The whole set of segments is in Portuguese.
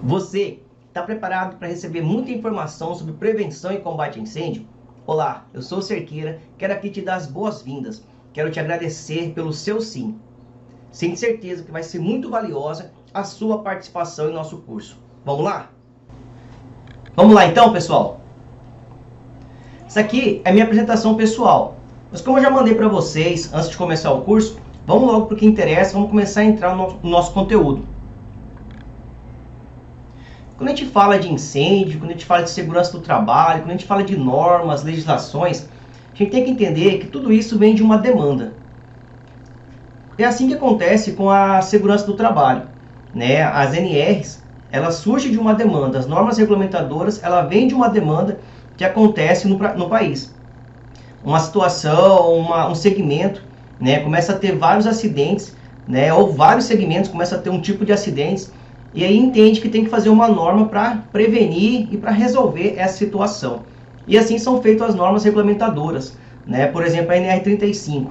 Você está preparado para receber muita informação sobre prevenção e combate a incêndio? Olá, eu sou o Cerqueira, quero aqui te dar as boas-vindas. Quero te agradecer pelo seu sim. Tenho certeza que vai ser muito valiosa a sua participação em nosso curso. Vamos lá? Vamos lá então, pessoal? Isso aqui é minha apresentação pessoal. Mas como eu já mandei para vocês antes de começar o curso, vamos logo para o que interessa, vamos começar a entrar no nosso conteúdo. Quando a gente fala de incêndio, quando a gente fala de segurança do trabalho, quando a gente fala de normas, legislações, a gente tem que entender que tudo isso vem de uma demanda. É assim que acontece com a segurança do trabalho, né? As NRs, elas surgem de uma demanda, as normas regulamentadoras, ela vem de uma demanda que acontece no país. Uma situação, um segmento, né, começa a ter vários acidentes, né, ou vários segmentos começam a ter um tipo de acidentes, e aí entende que tem que fazer uma norma para prevenir e para resolver essa situação. E assim são feitas as normas regulamentadoras, né? Por exemplo, a NR35.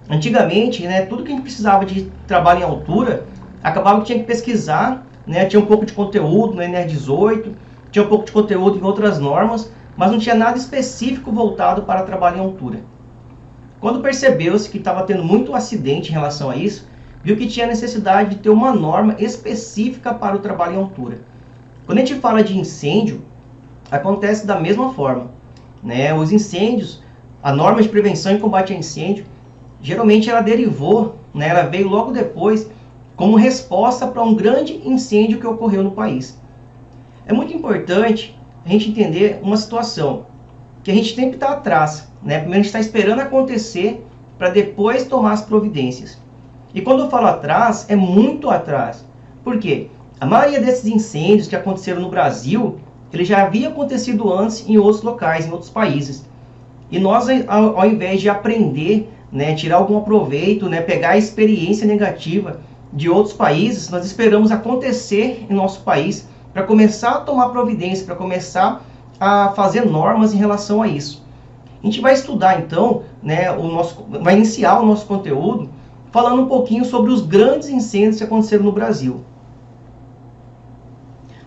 Antigamente, né, tudo que a gente precisava de trabalho em altura, acabava que tinha que pesquisar, né? Tinha um pouco de conteúdo no NR18, tinha um pouco de conteúdo em outras normas, mas não tinha nada específico voltado para trabalho em altura. Quando percebeu-se que estava tendo muito acidente em relação a isso, viu que tinha necessidade de ter uma norma específica para o trabalho em altura. Quando a gente fala de incêndio, acontece da mesma forma, né? Os incêndios, a norma de prevenção e combate a incêndio, geralmente ela derivou, né? Ela veio logo depois como resposta para um grande incêndio que ocorreu no país. É muito importante a gente entender uma situação, que a gente sempre está atrás, né? Primeiro a gente está esperando acontecer para depois tomar as providências. E quando eu falo atrás, é muito atrás. Por quê? A maioria desses incêndios que aconteceram no Brasil, ele já havia acontecido antes em outros locais, em outros países. E nós, ao invés de aprender, né, tirar algum proveito, né, pegar a experiência negativa de outros países, nós esperamos acontecer em nosso país para começar a tomar providência, para começar a fazer normas em relação a isso. A gente vai estudar então, né, vai iniciar o nosso conteúdo falando um pouquinho sobre os grandes incêndios que aconteceram no Brasil.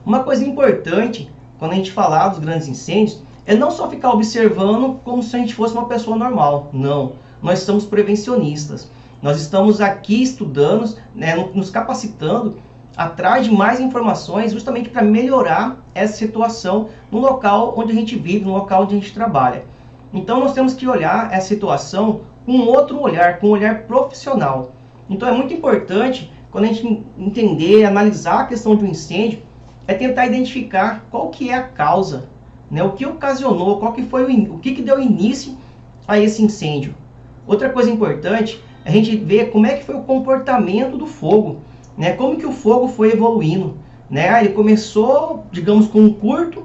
Uma coisa importante, quando a gente falar dos grandes incêndios, é não só ficar observando como se a gente fosse uma pessoa normal. Não, nós somos prevencionistas. Nós estamos aqui estudando, né, nos capacitando, atrás de mais informações, justamente para melhorar essa situação no local onde a gente vive, no local onde a gente trabalha. Então nós temos que olhar essa situação com outro olhar, com um olhar profissional. Então é muito importante, quando a gente entender, analisar a questão de um incêndio, é tentar identificar qual que é a causa, né? O que ocasionou, qual que foi o que deu início a esse incêndio. Outra coisa importante é a gente ver como é que foi o comportamento do fogo, né? Como que o fogo foi evoluindo, né? Ele começou, digamos, com um curto,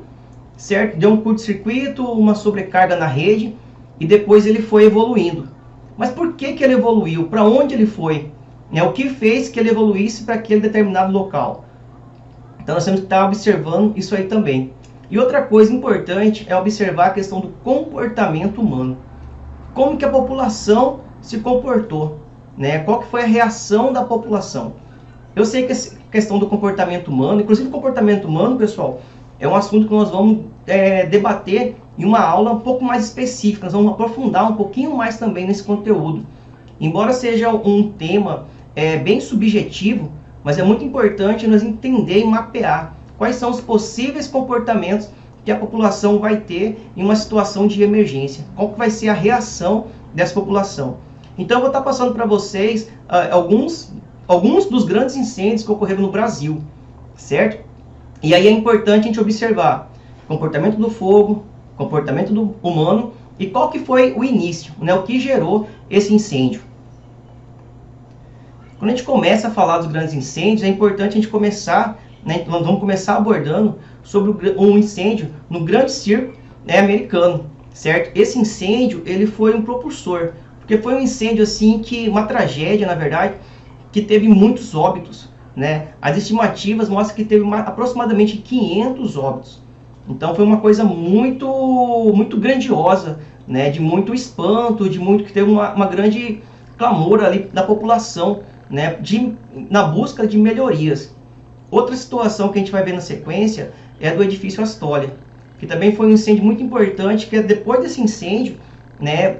certo? Deu um curto-circuito, uma sobrecarga na rede, e depois ele foi evoluindo. Mas por que ele evoluiu? Para onde ele foi? Né? O que fez que ele evoluísse para aquele determinado local? Então nós temos que estar observando isso aí também. E outra coisa importante é observar a questão do comportamento humano. Como que a população se comportou? Né? Qual que foi a reação da população? Eu sei que essa questão do comportamento humano, inclusive o comportamento humano, pessoal, é um assunto que nós vamos debater em uma aula um pouco mais específica. Nós vamos aprofundar um pouquinho mais também nesse conteúdo. Embora seja um tema bem subjetivo, mas é muito importante nós entender e mapear quais são os possíveis comportamentos que a população vai ter em uma situação de emergência. Qual que vai ser a reação dessa população. Então eu vou estar passando para vocês alguns dos grandes incêndios que ocorreram no Brasil, certo? E aí é importante a gente observar o comportamento do fogo, comportamento do humano e qual que foi o início, né? O que gerou esse incêndio. Quando a gente começa a falar dos grandes incêndios, é importante a gente começar, né? Nós vamos começar abordando sobre um incêndio no Grande Circo, né, americano, certo? Esse incêndio, ele foi um propulsor, porque foi um incêndio assim uma tragédia, na verdade, que teve muitos óbitos, né? As estimativas mostram que teve aproximadamente 500 óbitos. Então foi uma coisa muito grandiosa, né? De muito espanto, que teve uma grande clamor ali da população, né? Na busca de melhorias. Outra situação que a gente vai ver na sequência é do edifício Astólia, que também foi um incêndio muito importante, que depois desse incêndio, né,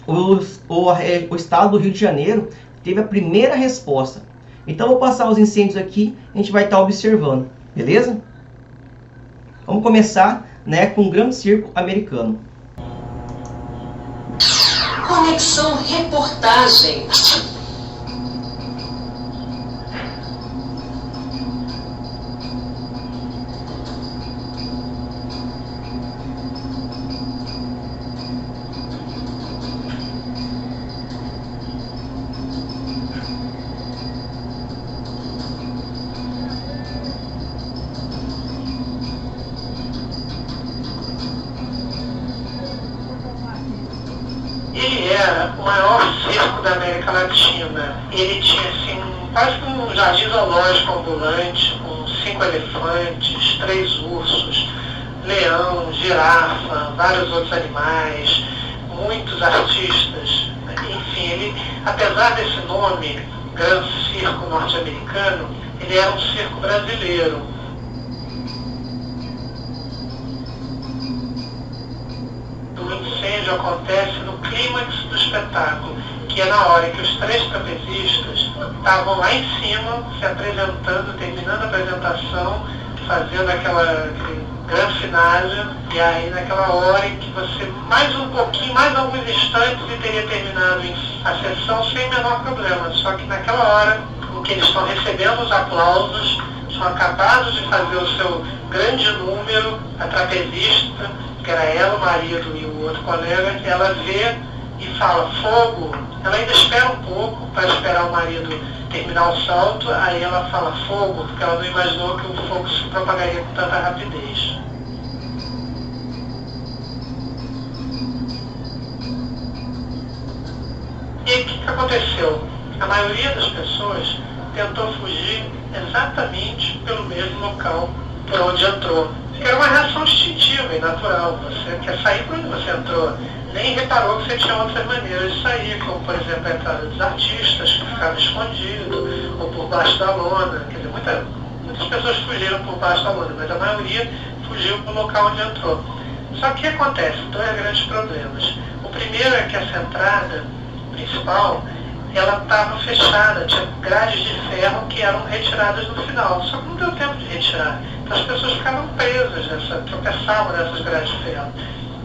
o estado do Rio de Janeiro teve a primeira resposta. Então, vou passar os incêndios aqui, a gente vai estar observando, beleza? Vamos começar, né, com o Grande Circo Americano. Conexão Reportagem. Ele era o maior circo da América Latina. Ele tinha assim, quase que um jardim zoológico ambulante, com 5 elefantes, 3 ursos, leão, girafa, vários outros animais, muitos artistas. Enfim, ele, apesar desse nome, Gran Circo norte-americano, ele era um circo brasileiro. O incêndio acontece no clímax do espetáculo, que é na hora em que os 3 trapezistas estavam lá em cima, se apresentando, terminando a apresentação, fazendo aquele grande finale, e aí naquela hora em que você, mais um pouquinho, mais alguns instantes, e teria terminado a sessão sem o menor problema. Só que naquela hora, em que eles estão recebendo os aplausos, são acabados de fazer o seu grande número, a trapezista, que era ela, o marido e o outro colega, ela vê e fala fogo. Ela ainda espera um pouco para esperar o marido terminar o salto, aí ela fala fogo, porque ela não imaginou que o fogo se propagaria com tanta rapidez. E aí, o que aconteceu? A maioria das pessoas tentou fugir exatamente pelo mesmo local por onde entrou. Era uma reação instintiva e natural. Você quer sair por onde você entrou. Nem reparou que você tinha outras maneiras de sair, como, por exemplo, a entrada dos artistas, que ficavam escondidos, ou por baixo da lona. Quer dizer, muitas pessoas fugiram por baixo da lona, mas a maioria fugiu para o local onde entrou. Só que o que acontece? 2 grandes problemas. O primeiro é que essa entrada principal, ela estava fechada, tinha grades de ferro que eram retiradas no final. Só que não deu tempo de retirar. As pessoas ficavam presas, tropeçavam nessas grades de ferro.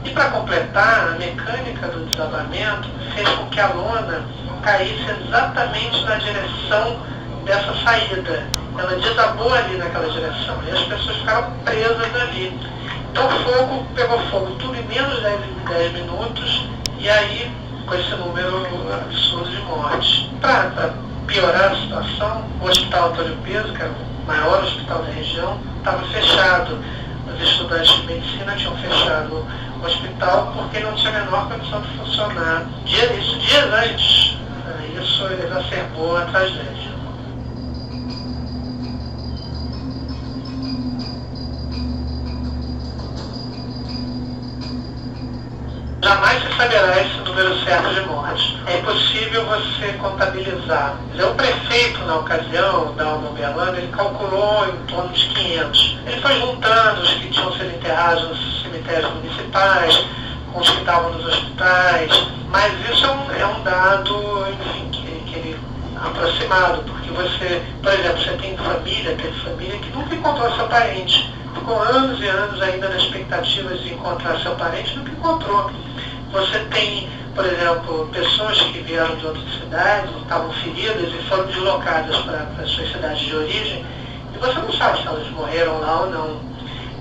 E para completar, a mecânica do desabamento fez com que a lona caísse exatamente na direção dessa saída. Ela desabou ali naquela direção e as pessoas ficaram presas ali. Então o fogo pegou fogo tudo em menos de 10 minutos e aí com esse número absurdo de mortes. Para piorar a situação, o Hospital Antônio Peso, que era o maior hospital da região, estava fechado. Os estudantes de medicina tinham fechado o hospital porque não tinha a menor condição de funcionar. Isso dias antes. Isso exacerbou a tragédia. Jamais se saberá esse número certo de mortes. É impossível você contabilizar. O prefeito, na ocasião, Dalmo Berlano, ele calculou em torno de 500. Ele foi juntando os que tinham sido enterrados nos cemitérios municipais, com os que estavam nos hospitais, mas isso é um dado, enfim, que ele aproximado, porque você, por exemplo, você tem família, teve família que nunca encontrou seu parente. Ficou anos e anos ainda na expectativa de encontrar seu parente, nunca encontrou. Você tem, por exemplo, pessoas que vieram de outras cidades, estavam feridas e foram deslocadas para as suas cidades de origem, e você não sabe se elas morreram lá ou não.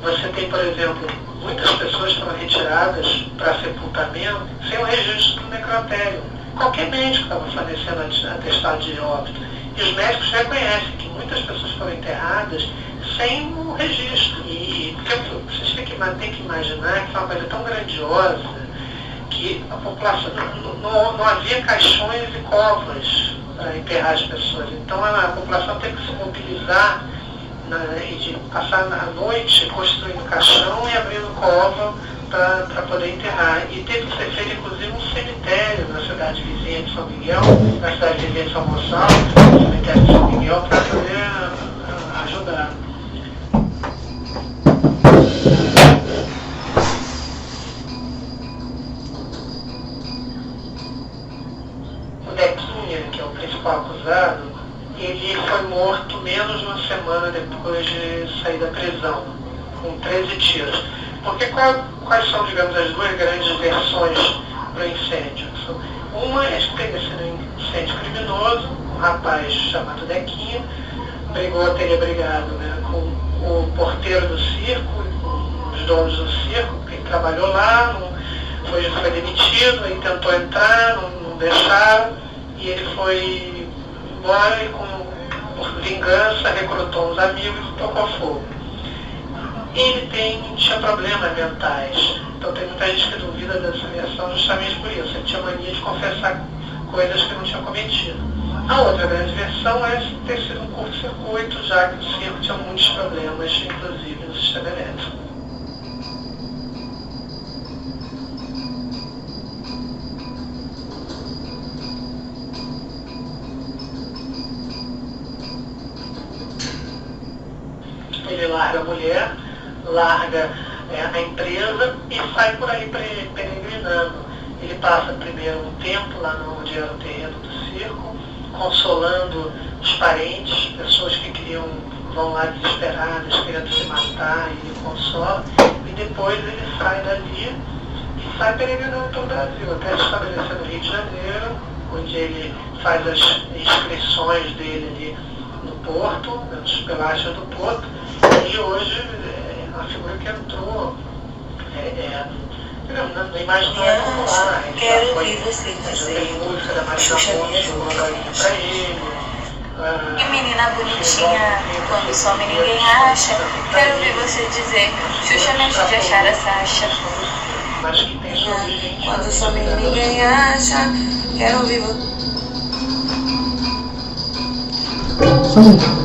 Você tem, por exemplo, muitas pessoas que foram retiradas para sepultamento sem o registro do necrotério. Qualquer médico estava fornecendo atestado de óbito. E os médicos reconhecem que muitas pessoas foram enterradas sem o registro. E vocês têm que imaginar que foi uma coisa tão grandiosa que a população não havia caixões e covas para enterrar as pessoas. Então a população teve que se mobilizar e de passar a noite construindo caixão e abrindo cova para poder enterrar. E teve que ser feito inclusive um cemitério na cidade vizinha de São Miguel, na cidade vizinha de São Gonçalo, no cemitério de São Miguel, para poder ajudar. depois de sair da prisão, com 13 tiros. Porque quais são, digamos, as duas grandes versões do incêndio? Uma é que teria sido um incêndio criminoso, um rapaz chamado Dequinho teria brigado, né, com o porteiro do circo, com os donos do circo, que trabalhou lá, foi demitido, aí tentou entrar, não deixaram, e ele foi embora e, por vingança, recrutou uns amigos e tocou fogo. Ele tinha problemas mentais, então tem muita gente que duvida dessa versão justamente por isso. Ele tinha mania de confessar coisas que não tinha cometido. A outra grande versão é ter sido um curto-circuito, já que o circo tinha muitos problemas, inclusive no sistema elétrico. Ele larga a mulher, larga a empresa e sai por aí peregrinando. Ele passa primeiro um tempo lá onde era o terreno do circo, consolando os parentes, pessoas que vão lá desesperadas, querendo se matar, e ele consola. E depois ele sai dali e sai peregrinando pelo Brasil, até se estabelecer no Rio de Janeiro, onde ele faz as inscrições dele ali no porto, nos pelachos do porto. E hoje é uma figura que entrou no imaginário popular. Quero ouvir você dizer, música da Marisa Xuxa me Monte, ajuda. pra ele. Que menina bonitinha, quando some ninguém acha. Quero ouvir você dizer, Xuxa me ajude a achar a Sasha. Mas que tem sua origem. Quando some ninguém acha. Quero ouvir você. Só um minuto.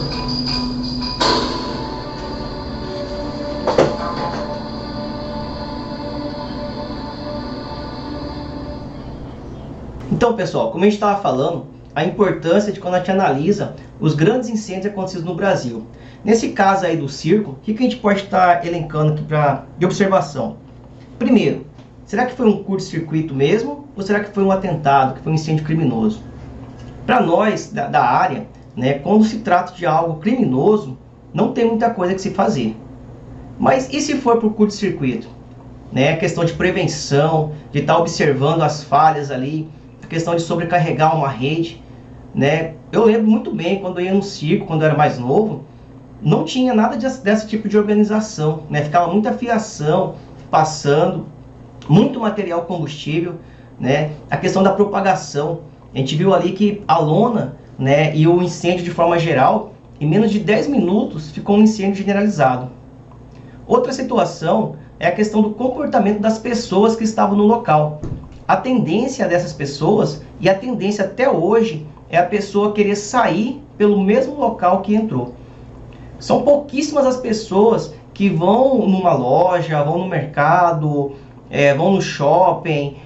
Então, pessoal, como a gente estava falando, a importância de quando a gente analisa os grandes incêndios acontecidos no Brasil. Nesse caso aí do circo, o que a gente pode estar elencando aqui de observação? Primeiro, será que foi um curto-circuito mesmo? Ou será que foi um atentado, que foi um incêndio criminoso? Para nós, da área, né, quando se trata de algo criminoso, não tem muita coisa que se fazer. Mas e se for por curto-circuito? Né, a questão de prevenção, de estar observando as falhas ali, questão de sobrecarregar uma rede, né? Eu lembro muito bem quando eu ia no circo, quando eu era mais novo, não tinha nada desse tipo de organização, né? Ficava muita fiação passando, muito material combustível, né? A questão da propagação, a gente viu ali que a lona, né, e o incêndio de forma geral, em menos de 10 minutos ficou um incêndio generalizado. Outra situação é a questão do comportamento das pessoas que estavam no local. A tendência dessas pessoas, e a tendência até hoje, é a pessoa querer sair pelo mesmo local que entrou. São pouquíssimas as pessoas que vão numa loja, vão no mercado, vão no shopping,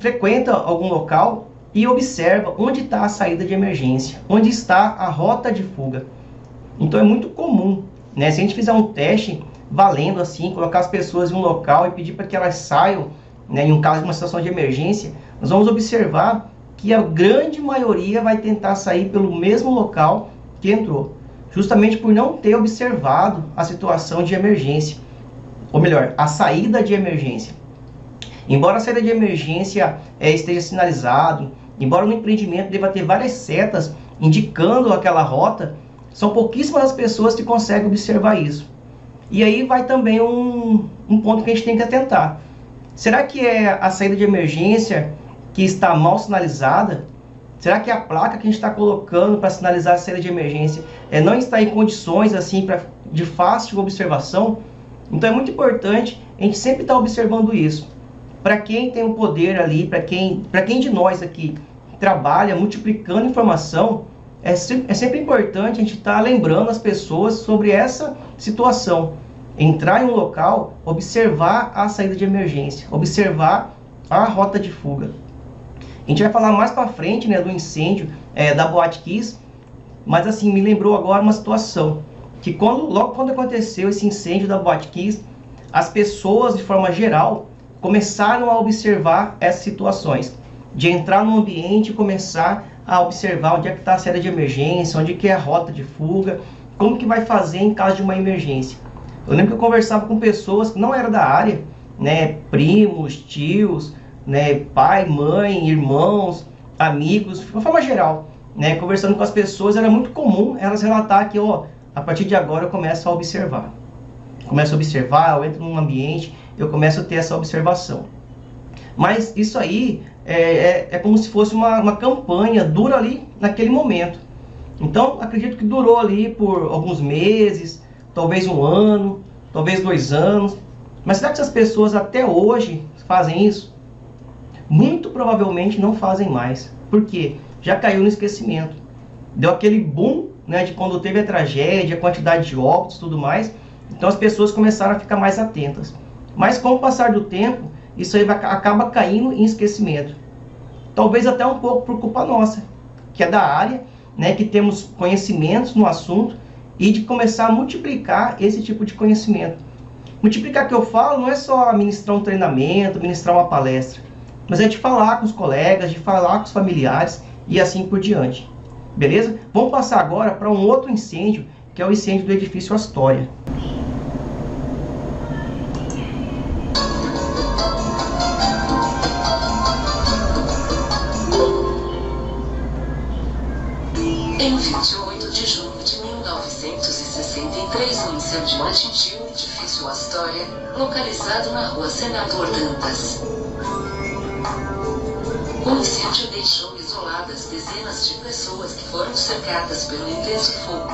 frequentam algum local e observa onde está a saída de emergência, onde está a rota de fuga. Então é muito comum, né? Se a gente fizer um teste valendo assim, colocar as pessoas em um local e pedir para que elas saiam, né, em um caso de uma situação de emergência, nós vamos observar que a grande maioria vai tentar sair pelo mesmo local que entrou, justamente por não ter observado a situação de emergência, ou melhor, a saída de emergência. Embora a saída de emergência esteja sinalizado, embora no empreendimento deva ter várias setas indicando aquela rota, são pouquíssimas as pessoas que conseguem observar isso. E aí vai também um ponto que a gente tem que atentar. Será que é a saída de emergência que está mal sinalizada? Será que a placa que a gente está colocando para sinalizar a saída de emergência não está em condições assim de fácil observação? Então é muito importante a gente sempre estar observando isso. Para quem tem o poder ali, para quem de nós aqui trabalha multiplicando informação, é sempre importante a gente estar lembrando as pessoas sobre essa situação. Entrar em um local, observar a saída de emergência, observar a rota de fuga. A gente vai falar mais para frente, né, do incêndio da Boate Kiss, mas assim, me lembrou agora uma situação, que logo quando aconteceu esse incêndio da Boate Kiss, as pessoas, de forma geral, começaram a observar essas situações, de entrar no ambiente e começar a observar onde é que está a saída de emergência, onde que é a rota de fuga, como que vai fazer em caso de uma emergência. Eu lembro que eu conversava com pessoas que não eram da área, né, primos, tios, né, pai, mãe, irmãos, amigos, de uma forma geral, né, conversando com as pessoas, era muito comum elas relatar que, ó, a partir de agora eu começo a observar. Eu entro num ambiente, eu começo a ter essa observação. Mas isso aí é como se fosse uma campanha, dura ali naquele momento. Então, acredito que durou ali por alguns meses, talvez um ano, talvez 2 anos. Mas será que essas pessoas até hoje fazem isso? Muito provavelmente não fazem mais. Por quê? Já caiu no esquecimento. Deu aquele boom, né, de quando teve a tragédia, a quantidade de óbitos e tudo mais. Então as pessoas começaram a ficar mais atentas. Mas com o passar do tempo, isso aí acaba caindo em esquecimento. Talvez até um pouco por culpa nossa, que é da área, né, que temos conhecimentos no assunto, e de começar a multiplicar esse tipo de conhecimento. Multiplicar que eu falo não é só ministrar um treinamento, ministrar uma palestra, mas é de falar com os colegas, de falar com os familiares e assim por diante. Beleza? Vamos passar agora para um outro incêndio, que é o incêndio do edifício Astoria. Em 28 de junho de 1963, um incêndio atingiu o edifício Astoria, localizado na rua Senador Dantas. O incêndio deixou isoladas dezenas de pessoas que foram cercadas pelo intenso fogo.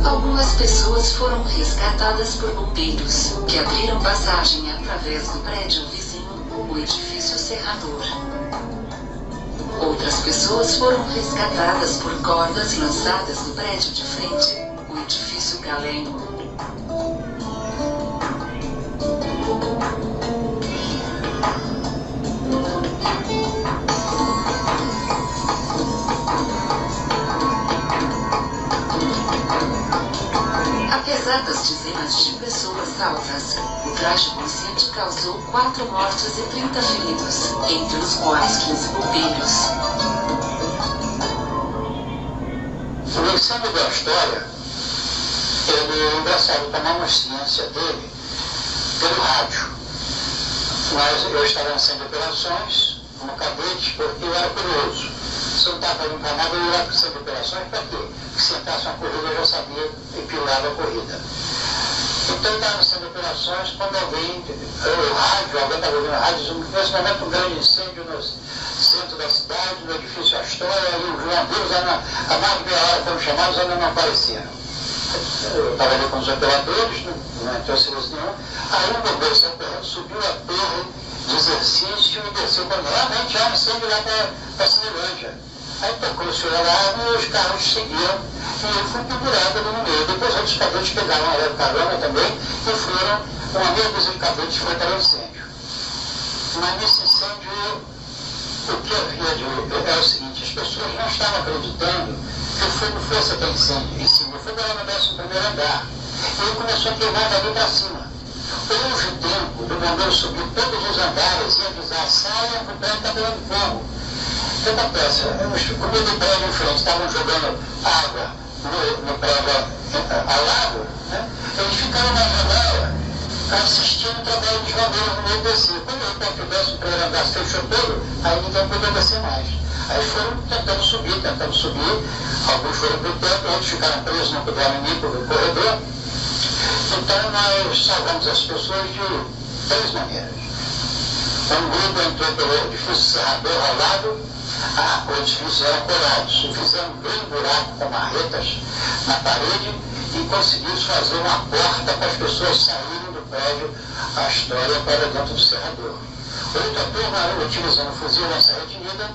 Algumas pessoas foram resgatadas por bombeiros, que abriram passagem através do prédio vizinho, o edifício Serrador. Outras pessoas foram resgatadas por cordas lançadas do prédio de frente, o edifício Galeno. Apesar das dezenas de pessoas salvas, o trágico incêndio causou 4 mortos e 30 feridos, entre os quais 15 bombeiros. O incêndio da Astoria, ele é engraçado, tomamos ciência dele pelo rádio. Eu estava em centro de operações, no cadete, porque eu era curioso. Se eu não estava encanado, eu ia para o centro de operações, para quê? Porque se entrasse uma corrida, eu já sabia e pilava a corrida. Então eu estava no centro de operações, quando alguém estava ouvindo a rádio, dizendo que nesse momento um grande incêndio no centro da cidade, no edifício Astoria, e os bombeiros há mais de meia hora foram chamados, ainda não apareceram. Eu estava ali com os operadores, não entrou serviço nenhum, aí um bombeiro saiu correndo, subiu a torre de exercício e desceu quando realmente há um incêndio lá para a Cinelândia. Aí tocou o senhor lá e os carros seguiam e eu fui pendurado ali no meio. Depois outros cadetes pegaram a carona também e foram, uma meia dúzia de cadetes foi para o incêndio. Mas nesse incêndio, o que havia é o seguinte, as pessoas não estavam acreditando que o fogo fosse até em cima. O fogo era no 11º andar. E ele começou a queimar dali para cima. Houve tempo do bombeiro subir todos os andares e avisar, saia para o prédio está pegando fogo. O que acontece? Comigo do prédio em frente, estavam jogando água no prédio ao lado, né? Eles ficaram na janela assistindo o trabalho dos bombeiros no meio descer. Quando eu perto do 11º andar se fechou todo, aí ninguém podia descer mais. Aí foram tentando subir. Alguns foram para o teto, outros ficaram presos, não puderam ir para o corredor. Então nós salvamos as pessoas de 3 maneiras. Um grupo entrou pelo edifício Serrador ao lado, o edifício era colado. Fizeram um grande buraco com marretas na parede e conseguimos fazer uma porta para as pessoas saírem do prédio Astoria para dentro do Serrador. Outra turma, utilizando fuzil lança-retinida,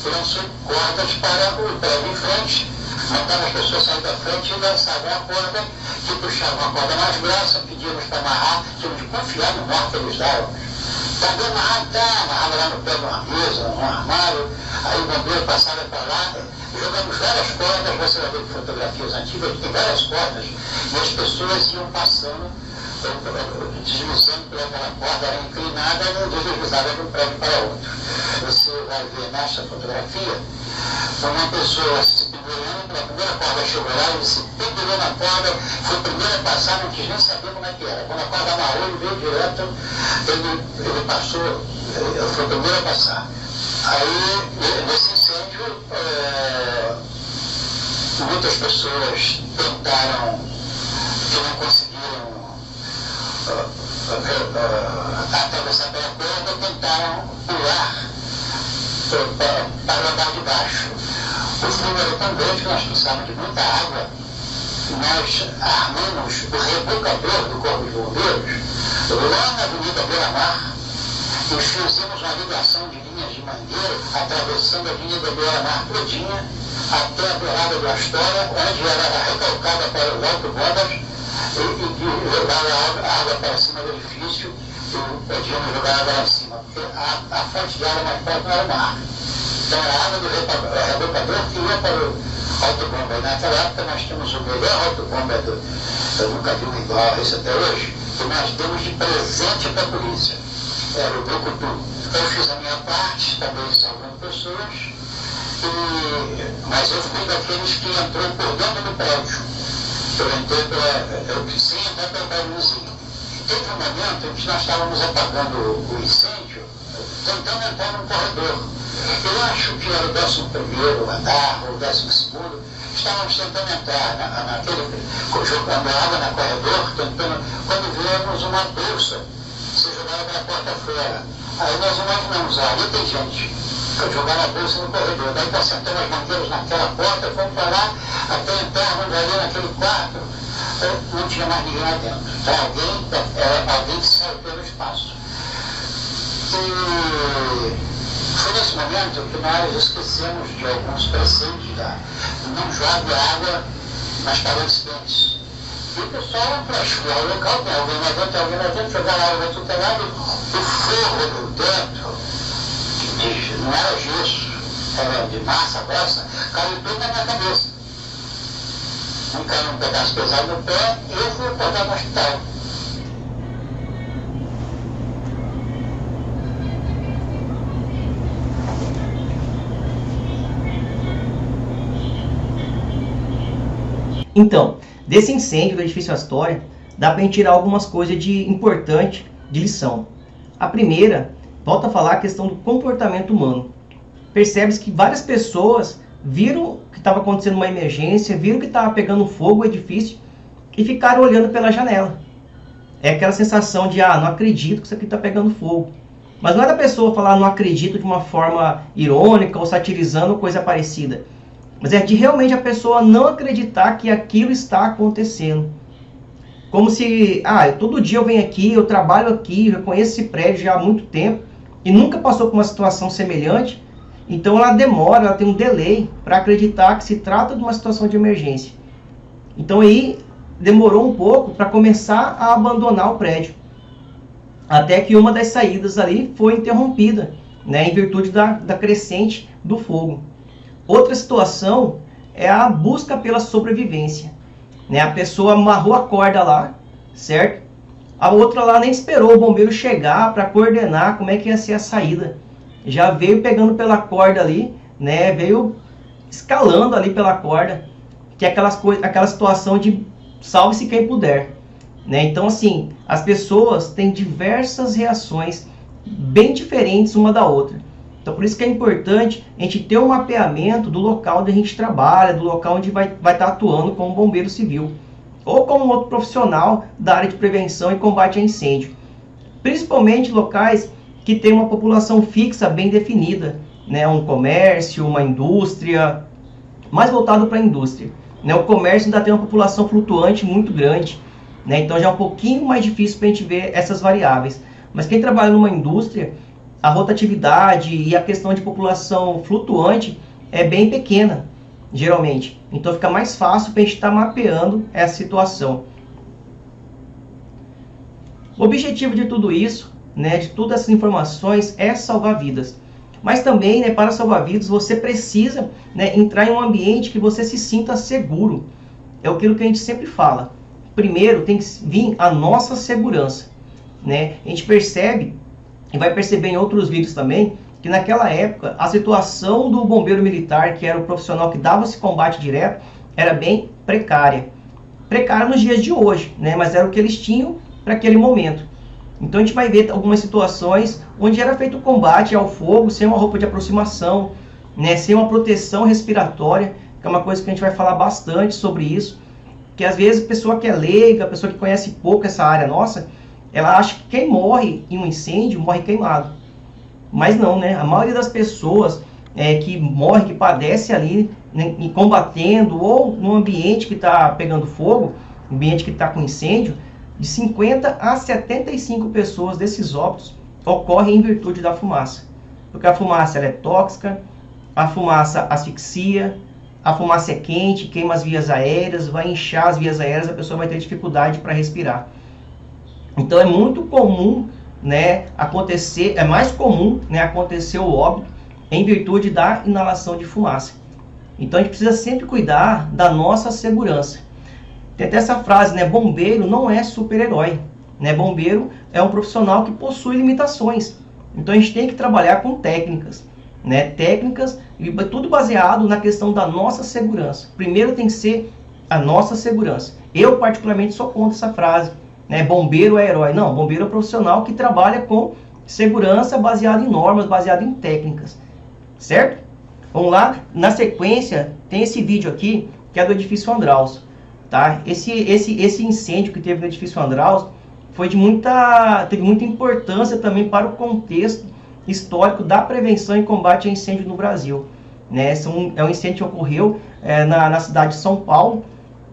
lançou cordas para o prédio em frente. Mandavam as pessoas sair da frente e lançavam a corda, que puxavam a corda mais grossa, pedíamos para amarrar, tínhamos de confiar no nó que eles davam. Quando amarrava lá no pé de uma mesa, num armário, aí o bombeiro passava para lá, jogamos várias cordas, você vai ver fotografias antigas, tem várias cordas, e as pessoas iam passando deslizando pelaquela corda era inclinada e deslizava de um prédio para outro. Você vai ver nessa fotografia uma pessoa se pendurando, a primeira corda chegou lá, ele se pendurou na corda, foi o primeiro a passar, não quis nem saber como é que era. Quando a corda amarrou, ele veio direto, ele passou, ele foi o primeiro a passar. Aí, nesse incêndio, muitas pessoas tentaram, que não conseguiram atravessar pela corda, tentaram pular para o andar de baixo. O fogo era tão grande que nós precisávamos de muita água. Nós armamos o rebocador do Corpo de Bombeiros lá na Avenida Beira-Mar e fizemos uma ligação de linhas de mangueira atravessando a Avenida Beira-Mar todinha até a beirada do Astória, onde era recalcada para os autobombas e jogava a água para cima do edifício e podíamos jogar água lá em cima, porque a fonte de água mais perto não era o mar. Então a água do rebocador que ia para o autobomba. Naquela época nós tínhamos o melhor autobomba, eu nunca vi um igual a esse até hoje, que nós demos de presente para a polícia. Era o Brucutu. Eu fiz a minha parte, também salvando pessoas, mas eu fui daqueles que entrou por dentro do prédio. Eu entrei sem entrar pelo prédiozinho. Teve um momento em que nós estávamos apagando o incêndio, tentando entrar no corredor. Eu acho que era o 11º andar, ou o 12º, estávamos tentando entrar jogando água no corredor, quando vimos uma bolsa ser jogada pela porta fora. Aí nós imaginamos, ali tem gente, jogaram a bolsa no corredor, daí nós sentamos as mangueiras naquela porta, fomos para lá, até entrarmos ali naquele quarto, não tinha mais ninguém lá dentro. Então alguém que saiu pelo espaço. E foi nesse momento que nós esquecemos de alguns preceitos não jogue água nas paredes quentes. E o pessoal, para chegar ao local, tem alguém lá dentro, jogar água no outro lado, o forro dentro, não era gesso, era de massa grossa, caiu tudo na minha cabeça. Não caiu um pedaço pesado no pé, e eu fui acordar no hospital. Então, desse incêndio do edifício Astória, dá para a gente tirar algumas coisas importantes de lição. A primeira, volta a falar a questão do comportamento humano. Percebe-se que várias pessoas viram que estava acontecendo uma emergência, viram que estava pegando fogo o edifício e ficaram olhando pela janela. É aquela sensação de, não acredito que isso aqui está pegando fogo. Mas não é da pessoa falar não acredito de uma forma irônica ou satirizando ou coisa parecida. Mas é de realmente a pessoa não acreditar que aquilo está acontecendo. Como se, todo dia eu venho aqui, eu trabalho aqui, eu conheço esse prédio já há muito tempo e nunca passou por uma situação semelhante. Então ela demora, ela tem um delay para acreditar que se trata de uma situação de emergência. Então aí demorou um pouco para começar a abandonar o prédio. Até que uma das saídas ali foi interrompida, em virtude da crescente do fogo. Outra situação é a busca pela sobrevivência. A pessoa amarrou a corda lá, certo? A outra lá nem esperou o bombeiro chegar para coordenar como é que ia ser a saída. Já veio pegando pela corda ali, veio escalando ali pela corda, que é aquela situação de salve-se quem puder. Então, assim, as pessoas têm diversas reações bem diferentes uma da outra. Então, por isso que é importante a gente ter um mapeamento do local onde a gente trabalha, do local onde vai estar atuando como bombeiro civil, ou como outro profissional da área de prevenção e combate a incêndio. Principalmente locais que tem uma população fixa bem definida, um comércio, uma indústria, mais voltado para a indústria. O comércio ainda tem uma população flutuante muito grande, então já é um pouquinho mais difícil para a gente ver essas variáveis. Mas quem trabalha numa indústria, a rotatividade e a questão de população flutuante é bem pequena, geralmente. Então fica mais fácil para a gente estar mapeando essa situação. O objetivo de tudo isso, de todas essas informações, é salvar vidas. Mas também, para salvar vidas, você precisa entrar em um ambiente que você se sinta seguro. É aquilo que a gente sempre fala. primeiro tem que vir a nossa segurança, né? A gente percebe, e vai perceber em outros vídeos também, que naquela época a situação do bombeiro militar, que era o profissional que dava esse combate direto, era bem precária. Precária nos dias de hoje, né? Mas era o que eles tinham para aquele momento. Então a gente vai ver algumas situações onde era feito o combate ao fogo sem uma roupa de aproximação, né? Sem uma proteção respiratória, que é uma coisa que a gente vai falar bastante sobre isso, que às vezes a pessoa que é leiga, a pessoa que conhece pouco essa área nossa, ela acha que quem morre em um incêndio morre queimado. Mas não, né? A maioria das pessoas que morre, que padece ali, né, combatendo ou no ambiente que está pegando fogo, ambiente que está com incêndio, de 50 a 75 pessoas desses óbitos ocorrem em virtude da fumaça. Porque a fumaça ela é tóxica, a fumaça asfixia, a fumaça é quente, queima as vias aéreas, vai inchar as vias aéreas, a pessoa vai ter dificuldade para respirar. Então é muito comum, né, acontecer, é mais comum, né, acontecer o óbito em virtude da inalação de fumaça. Então a gente precisa sempre cuidar da nossa segurança. Tem até essa frase, né, bombeiro não é super-herói, né? Bombeiro é um profissional que possui limitações. Então a gente tem que trabalhar com técnicas, né? Técnicas e tudo baseado na questão da nossa segurança. Primeiro tem que ser a nossa segurança. Eu particularmente sou contra essa frase, né? Bombeiro é herói. Não, bombeiro é um profissional que trabalha com segurança baseada em normas, baseada em técnicas, certo? Vamos lá, na sequência tem esse vídeo aqui que é do edifício Andraus, tá? Esse incêndio que teve no edifício Andraus teve muita importância também para o contexto histórico da prevenção e combate a incêndio no Brasil, né? É um incêndio que ocorreu na cidade de São Paulo.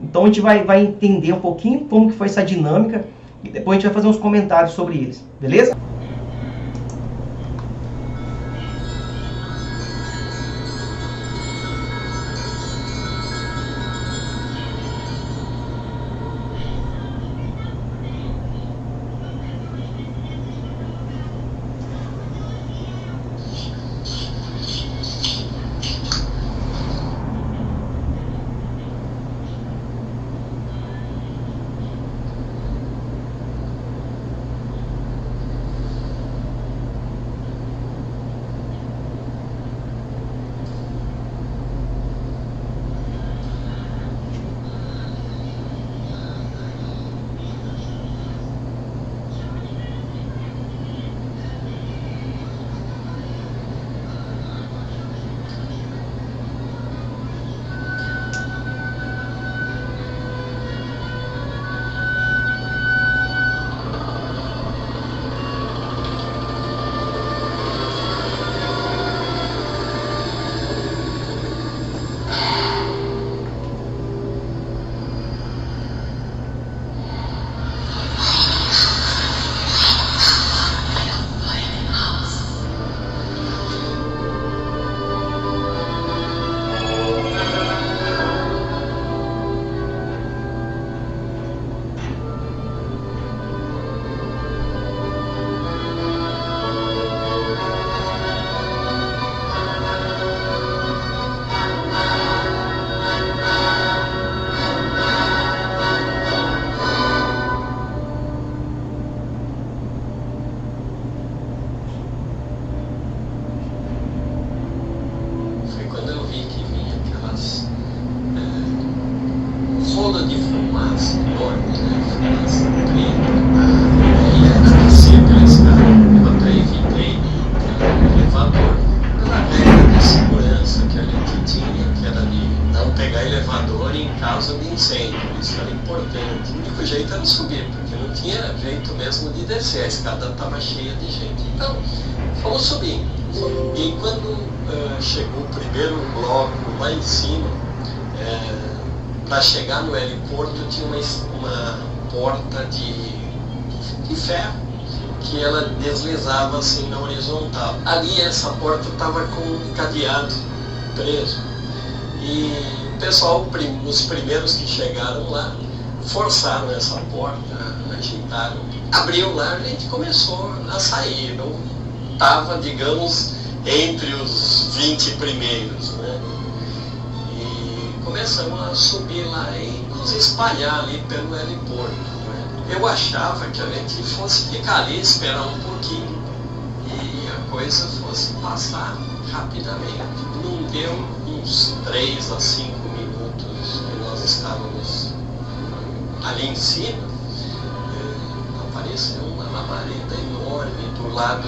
Então a gente vai entender um pouquinho como que foi essa dinâmica e depois a gente vai fazer uns comentários sobre eles, beleza? rola de fumaça enorme, né? Fumaça preta, e era descer pela escada. Eu até evitei o elevador pela regra de segurança que a gente tinha, que era de não pegar elevador em caso de incêndio. Isso era importante. O único jeito era subir, porque não tinha jeito mesmo de descer, a escada estava cheia de gente. Então, fomos subindo. E quando chegou o primeiro bloco lá em cima, para chegar no heliporto tinha uma porta de ferro que ela deslizava assim na horizontal. Ali essa porta estava com um cadeado preso. E o pessoal, os primeiros que chegaram lá, forçaram essa porta, agitaram, abriu lá, a gente começou a sair. Não estava, digamos, entre os 20 primeiros, né? E começamos a subir lá e nos espalhar ali pelo heliporto, né? Eu achava que a gente fosse ficar ali, esperar um pouquinho e a coisa fosse passar rapidamente. Não deu uns 3 a 5 minutos que nós estávamos ali em cima, apareceu uma labareda enorme do lado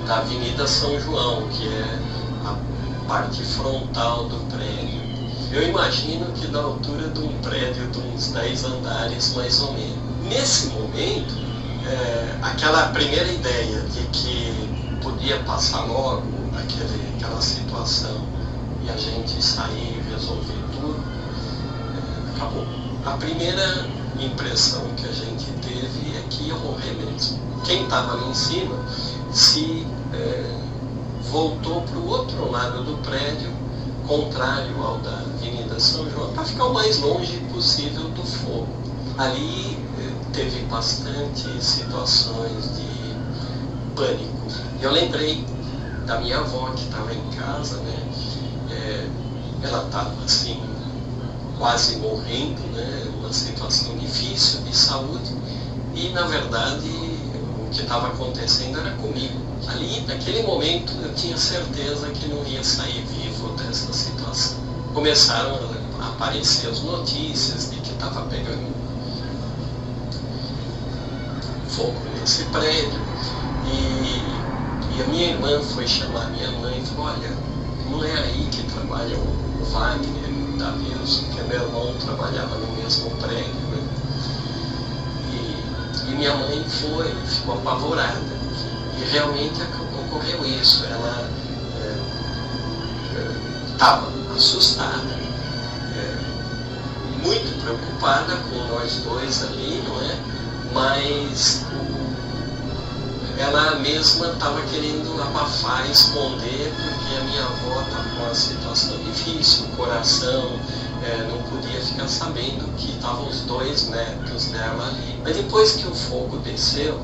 da Avenida São João, que é a parte frontal do prédio. Eu imagino que da altura de um prédio de uns 10 andares, mais ou menos. Nesse momento, aquela primeira ideia de que podia passar logo aquela situação e a gente sair e resolver tudo, acabou. A primeira impressão que a gente teve é que ia morrer mesmo. Quem estava ali em cima se voltou para o outro lado do prédio, contrário ao da Avenida São João, para ficar o mais longe possível do fogo. Ali teve bastante situações de pânico. Eu lembrei da minha avó que estava em casa, né? Ela estava assim, quase morrendo, né? Uma situação difícil de saúde, e na verdade o que estava acontecendo era comigo. Ali, naquele momento, eu tinha certeza que não ia sair vivo dessa situação. Começaram a aparecer as notícias de que estava pegando fogo nesse prédio, e a minha irmã foi chamar minha mãe e falou: olha, não é aí que trabalha o Wagner e o Davilson, porque meu irmão trabalhava no mesmo prédio, né? E minha mãe ficou apavorada, e realmente ocorreu isso. Ela estava assustada, muito preocupada com nós dois ali, não é? Mas ela mesma estava querendo abafar, esconder, porque a minha avó estava com uma situação difícil, o coração não podia ficar sabendo que estavam os 2 netos dela ali. Mas depois que o fogo desceu,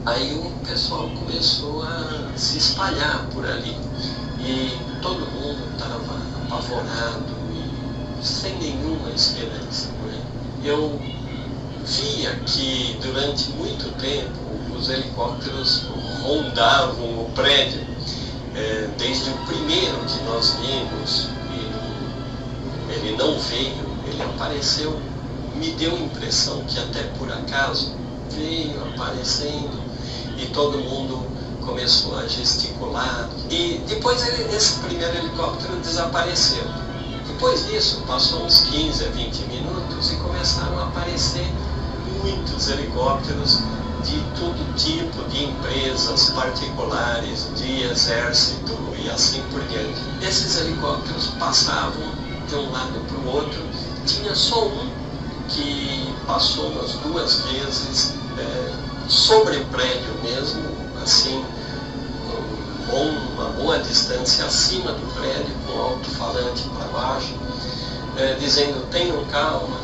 aí o pessoal começou a se espalhar por ali, e todo mundo estava apavorado e sem nenhuma esperança, né? Eu via que durante muito tempo os helicópteros rondavam o prédio, desde o primeiro que nós vimos, e ele não veio, ele apareceu, me deu a impressão que até por acaso veio aparecendo, e todo mundo começou a gesticular, e depois esse primeiro helicóptero desapareceu. Depois disso, passou uns 15 a 20 minutos e começaram a aparecer muitos helicópteros de todo tipo de empresas particulares, de exército e assim por diante. Esses helicópteros passavam de um lado para o outro. Tinha só um que passou umas 2 vezes sobre o prédio mesmo, assim, com uma boa distância acima do prédio, com alto-falante para baixo, dizendo: tenham calma.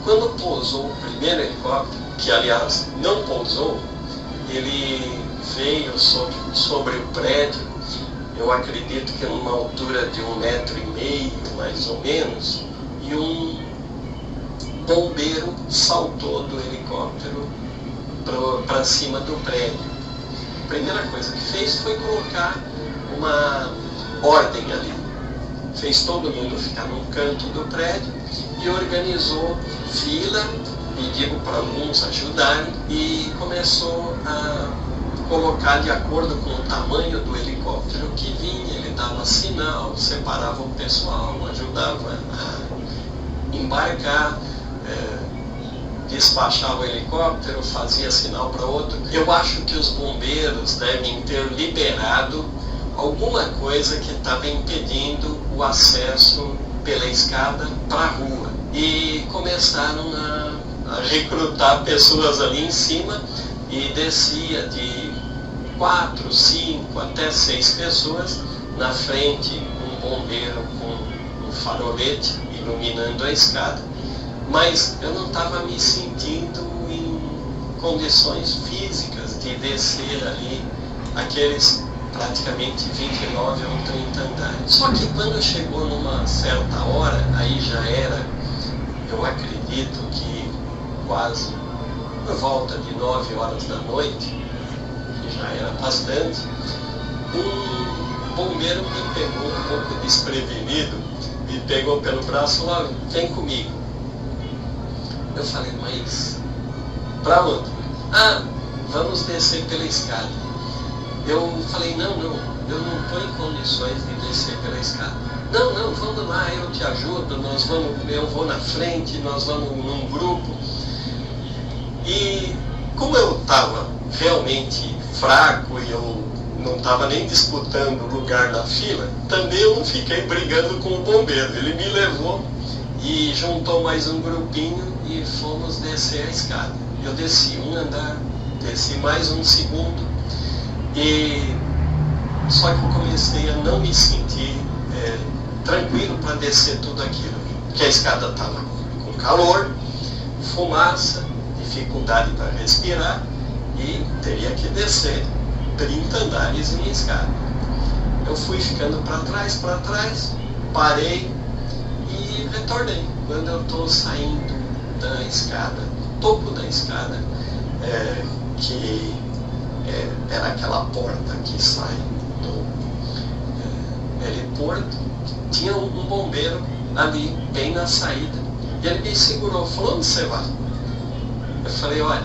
Quando pousou o primeiro helicóptero, que aliás não pousou, ele veio sobre o prédio, eu acredito que numa altura de 1,5 metro mais ou menos, e um bombeiro saltou do helicóptero para cima do prédio. A primeira coisa que fez foi colocar uma ordem ali. Fez todo mundo ficar num canto do prédio e organizou fila, pediu para alguns ajudarem, e começou a colocar de acordo com o tamanho do helicóptero que vinha. Ele dava sinal, separava o pessoal, ajudava a embarcar, despachava o helicóptero, fazia sinal para outro. Eu acho que os bombeiros devem ter liberado alguma coisa que estava impedindo o acesso pela escada para a rua, e começaram a recrutar pessoas ali em cima, e descia de 4, 5 até 6 pessoas na frente, um bombeiro com um farolete iluminando a escada. Mas eu não estava me sentindo em condições físicas de descer ali aqueles praticamente 29 ou 30 andares. Só que quando chegou numa certa hora, aí já era eu acredito que quase por volta de 9 horas da noite, que já era bastante, um bombeiro me pegou um pouco desprevenido, me pegou pelo braço e falou: vem comigo. Eu falei: mas para onde? Ah, vamos descer pela escada. Eu falei: não, eu não estou em condições de descer pela escada. Não, vamos lá, eu te ajudo, eu vou na frente, nós vamos num grupo. E como eu estava realmente fraco e eu não estava nem disputando lugar na fila, também eu não fiquei brigando com o bombeiro. Ele me levou e juntou mais um grupinho e fomos descer a escada. Eu desci um andar, desci mais um segundo, e só que eu comecei a não me sentir tranquilo para descer tudo aquilo, porque a escada estava com calor, fumaça, dificuldade para respirar, e teria que descer 30 andares em escada. Eu fui ficando para trás, parei e retornei. Quando eu estou saindo da escada, topo da escada, que era aquela porta que sai do heliporto, tinha um bombeiro ali, bem na saída, e ele me segurou, falou: onde você vai? Eu falei: olha,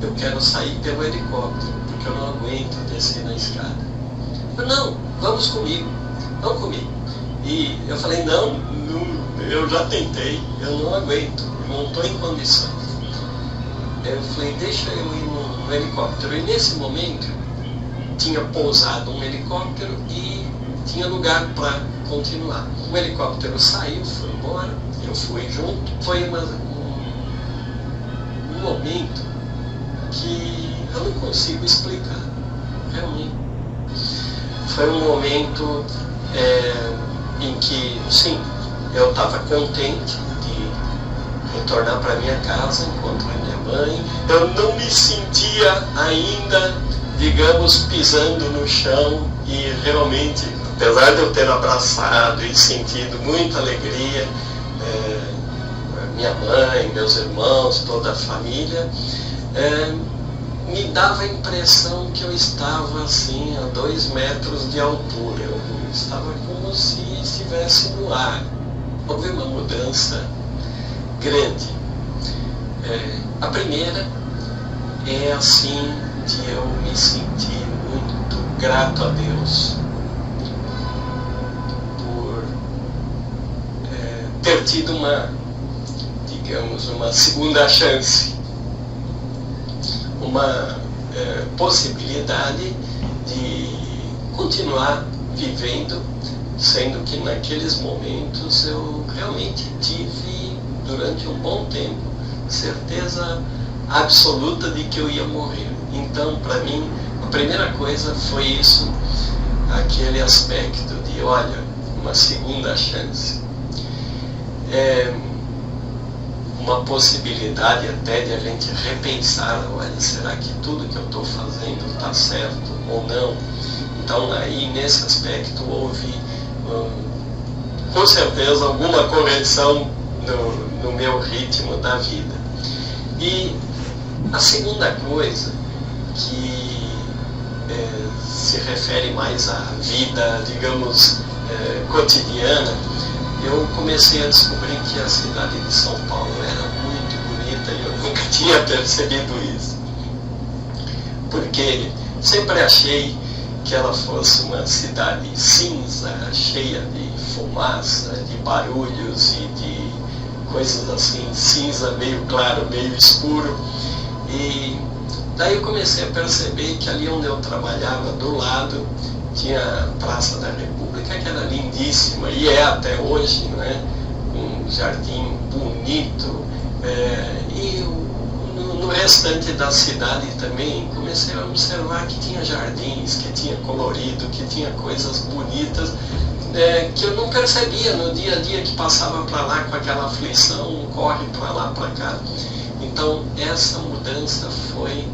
eu quero sair pelo helicóptero, porque eu não aguento descer na escada. Ele falou: não, vamos comigo. E eu falei: não, eu já tentei, eu não aguento, eu não estou em condições. Eu falei: deixa eu ir no helicóptero. E nesse momento tinha pousado um helicóptero e tinha lugar para continuar. O helicóptero saiu, foi embora, eu fui junto. Foi um momento que eu não consigo explicar, realmente. Foi um momento em que, sim, eu estava contente de retornar para minha casa, encontrar minha mãe. Eu não me sentia ainda, digamos, pisando no chão, e realmente, apesar de eu ter abraçado e sentido muita alegria, minha mãe, meus irmãos, toda a família, me dava a impressão que eu estava assim a 2 metros de altura. Eu estava como se estivesse no ar. Houve uma mudança grande. A primeira é assim de eu me sentir muito grato a Deus por ter tido uma segunda chance, uma possibilidade de continuar vivendo, sendo que naqueles momentos eu realmente tive, durante um bom tempo, certeza absoluta de que eu ia morrer. Então, para mim, a primeira coisa foi isso, aquele aspecto de, olha, uma segunda chance. Uma possibilidade até de a gente repensar, olha, será que tudo que eu estou fazendo está certo ou não? Então, aí, nesse aspecto, houve, com certeza, alguma correção no meu ritmo da vida. E a segunda coisa, que se refere mais à vida, digamos, cotidiana, eu comecei a descobrir que a cidade de São Paulo era muito bonita e eu nunca tinha percebido isso. Porque sempre achei que ela fosse uma cidade cinza, cheia de fumaça, de barulhos e de coisas assim, cinza meio claro, meio escuro. E daí eu comecei a perceber que ali onde eu trabalhava, do lado, tinha a Praça da República, que era lindíssima, e é até hoje, né? Um jardim bonito, e no restante da cidade também comecei a observar que tinha jardins, que tinha colorido, que tinha coisas bonitas, que eu não percebia no dia a dia, que passava para lá com aquela aflição, corre para lá, para cá. Então essa mudança foi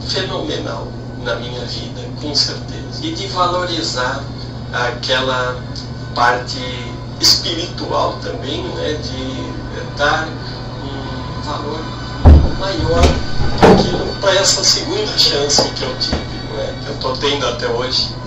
fenomenal na minha vida, com certeza. E de valorizar aquela parte espiritual também, né, de dar um valor maior para essa segunda chance que eu tive, né, que eu estou tendo até hoje.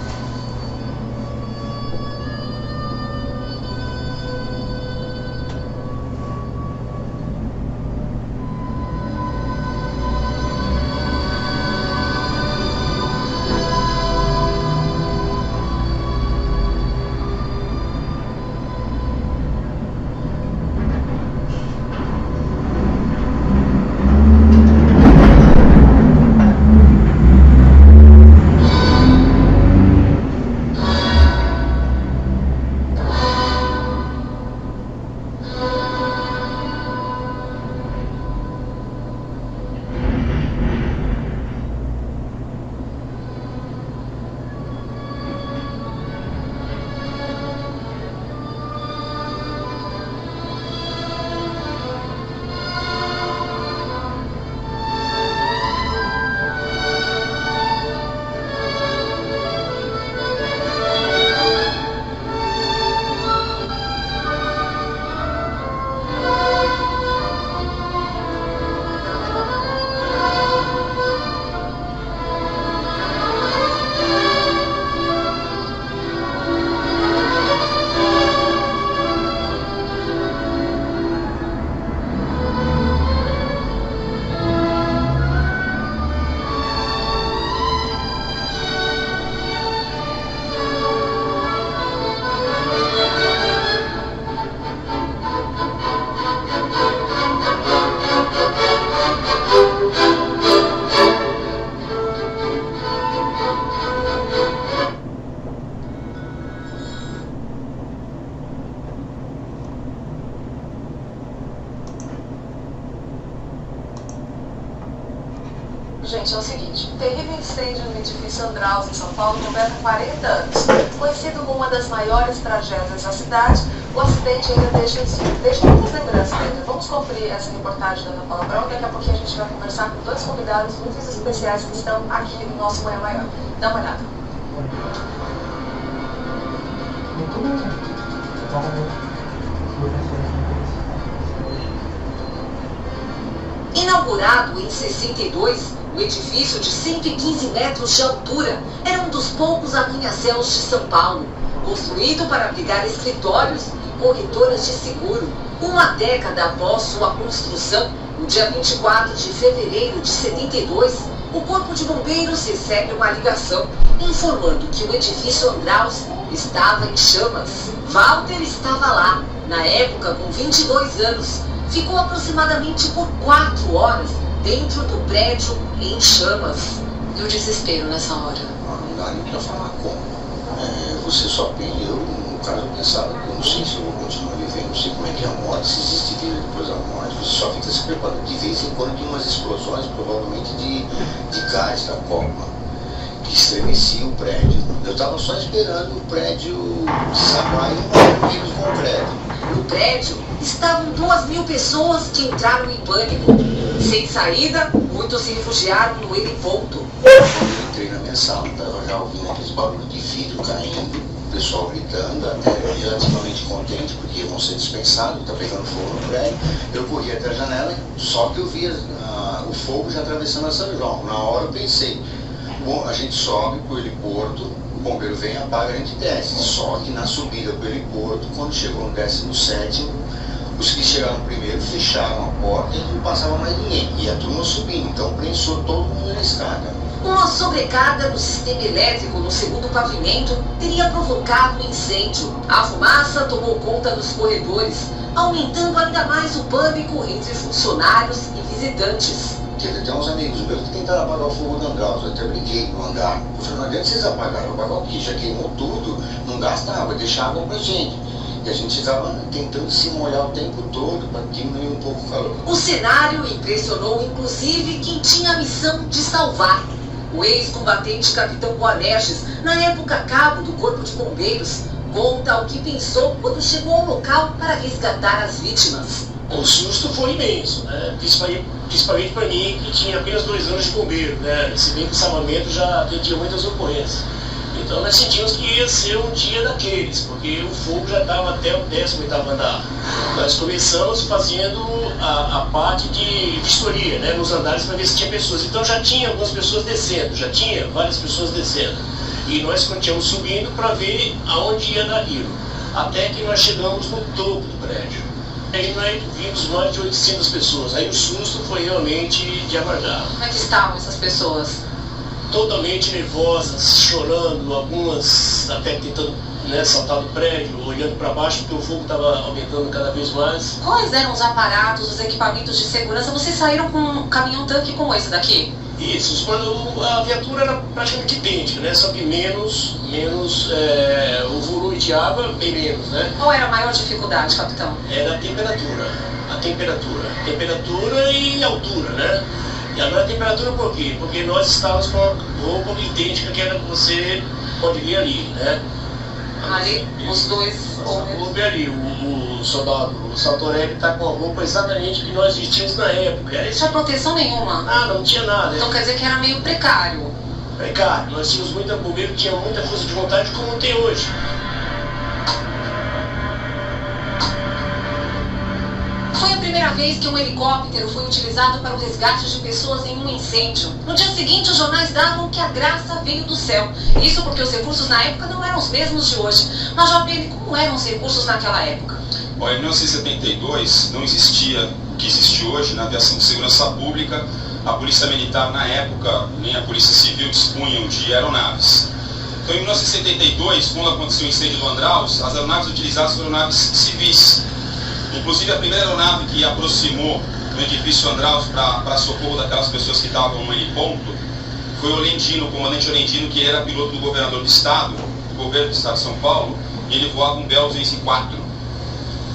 Gente, é o seguinte, o terrível incêndio no edifício Andraus, em São Paulo, completa 40 anos. Conhecido como uma das maiores tragédias da cidade, o acidente ainda deixa muitas lembranças ainda. Vamos conferir essa reportagem da Ana Paula Brão, daqui a pouquinho a gente vai conversar com dois convidados muito especiais que estão aqui no nosso Manhã Maior. Dá uma olhada. Inaugurado em 62, o edifício de 115 metros de altura era um dos poucos arranha-céus de São Paulo, construído para abrigar escritórios e corretoras de seguro. Uma década após sua construção, no dia 24 de fevereiro de 72, o Corpo de Bombeiros recebe uma ligação informando que o edifício Andraus estava em chamas. Walter estava lá, na época com 22 anos. Ficou aproximadamente por 4 horas dentro do prédio em chamas. E o desespero nessa hora? Não dá nem pra falar como. Você só pensa, no caso eu pensava, eu não sei se eu vou continuar vivendo, não sei como é que é a morte, se existe vida depois da morte. Você só fica se preparando. De vez em quando tem umas explosões, provavelmente de gás da Copa, que estremecia o prédio. Eu estava só esperando o prédio desabar e não vir os concretos. No prédio estavam 2.000 pessoas que entraram em pânico. Sem saída, muitos se refugiaram no heliponto. Eu entrei na minha sala, estava já ouvindo aqueles barulhos de vidro caindo, o pessoal gritando, até relativamente contente, porque vão ser dispensados, está pegando fogo no prédio. Eu corri até a janela, só que eu vi o fogo já atravessando a São João. Na hora eu pensei, bom, a gente sobe para o heliporto, o bombeiro vem, apaga, a gente desce. Só que na subida para o heliporto, quando chegou no 17º, os que chegaram primeiro fecharam a porta e não passava mais ninguém. E a turma subindo, então prensou todo mundo na escada. Uma sobrecarga no sistema elétrico no segundo pavimento teria provocado o incêndio. A fumaça tomou conta dos corredores, aumentando ainda mais o pânico entre funcionários e visitantes. Teve até uns amigos meus que tentaram apagar o fogo do Andraus, eu até briguei no andar. Eu falei, não adianta vocês apagaram, apagar o quê? Já queimou tudo, não gasta água, deixa água pra gente. E a gente estava tentando se molhar o tempo todo para diminuir um pouco o calor. O cenário impressionou inclusive quem tinha a missão de salvar. O ex-combatente Capitão Boanerges, na época cabo do Corpo de Bombeiros, conta o que pensou quando chegou ao local para resgatar as vítimas. O susto foi imenso, né? Principalmente para mim, que tinha apenas 2 anos de bombeiro, né? Se bem que o salvamento já atendia muitas ocorrências. Então Então nós sentimos que ia ser um dia daqueles, porque o fogo já estava até o 18º andar. Nós começamos fazendo a parte de vistoria, né, nos andares para ver se tinha pessoas. Então já tinha algumas pessoas descendo, já tinha várias pessoas descendo. E nós continuamos subindo para ver aonde ia dar aquilo. Até que nós chegamos no topo do prédio. Aí nós vimos mais de 800 pessoas. Aí o susto foi realmente de aguardar. Como é que estavam essas pessoas? Totalmente nervosas, chorando, algumas até tentando, né, saltar do prédio, olhando para baixo, porque o fogo estava aumentando cada vez mais. Quais eram os aparatos, os equipamentos de segurança? Vocês saíram com um caminhão-tanque como esse daqui? Isso, quando a viatura era praticamente idêntica, né? Só que menos o volume de água, bem menos, né? Qual era a maior dificuldade, capitão? Era a temperatura e altura, né? E agora a temperatura por quê? Porque nós estávamos com uma roupa idêntica que era que você pode ver ali, né? Ali, os dois homens. Vamos ver ali, o soldado, o Saltorelli está com a roupa exatamente que nós vestimos na época. Era Não tinha proteção nenhuma. nada, não tinha nada. Então quer dizer que era meio precário. Precário, nós tínhamos muita bombeiro, tinha muita força de vontade como tem hoje. Foi a primeira vez que um helicóptero foi utilizado para o resgate de pessoas em um incêndio. No dia seguinte, os jornais davam que a graça veio do céu. Isso porque os recursos na época não eram os mesmos de hoje. Major Pene, como eram os recursos naquela época? Bom, em 1972 não existia o que existe hoje na aviação de segurança pública. A Polícia Militar, na época, nem a Polícia Civil dispunham de aeronaves. Então, em 1972, quando aconteceu o incêndio do Andraus, as aeronaves utilizadas foram aeronaves civis. Inclusive, a primeira aeronave que aproximou do edifício Andraus para socorro daquelas pessoas que estavam no heliponto foi o Olendino, o comandante Olendino, que era piloto do governador do estado, do governo do estado de São Paulo, e ele voava um Bell 204.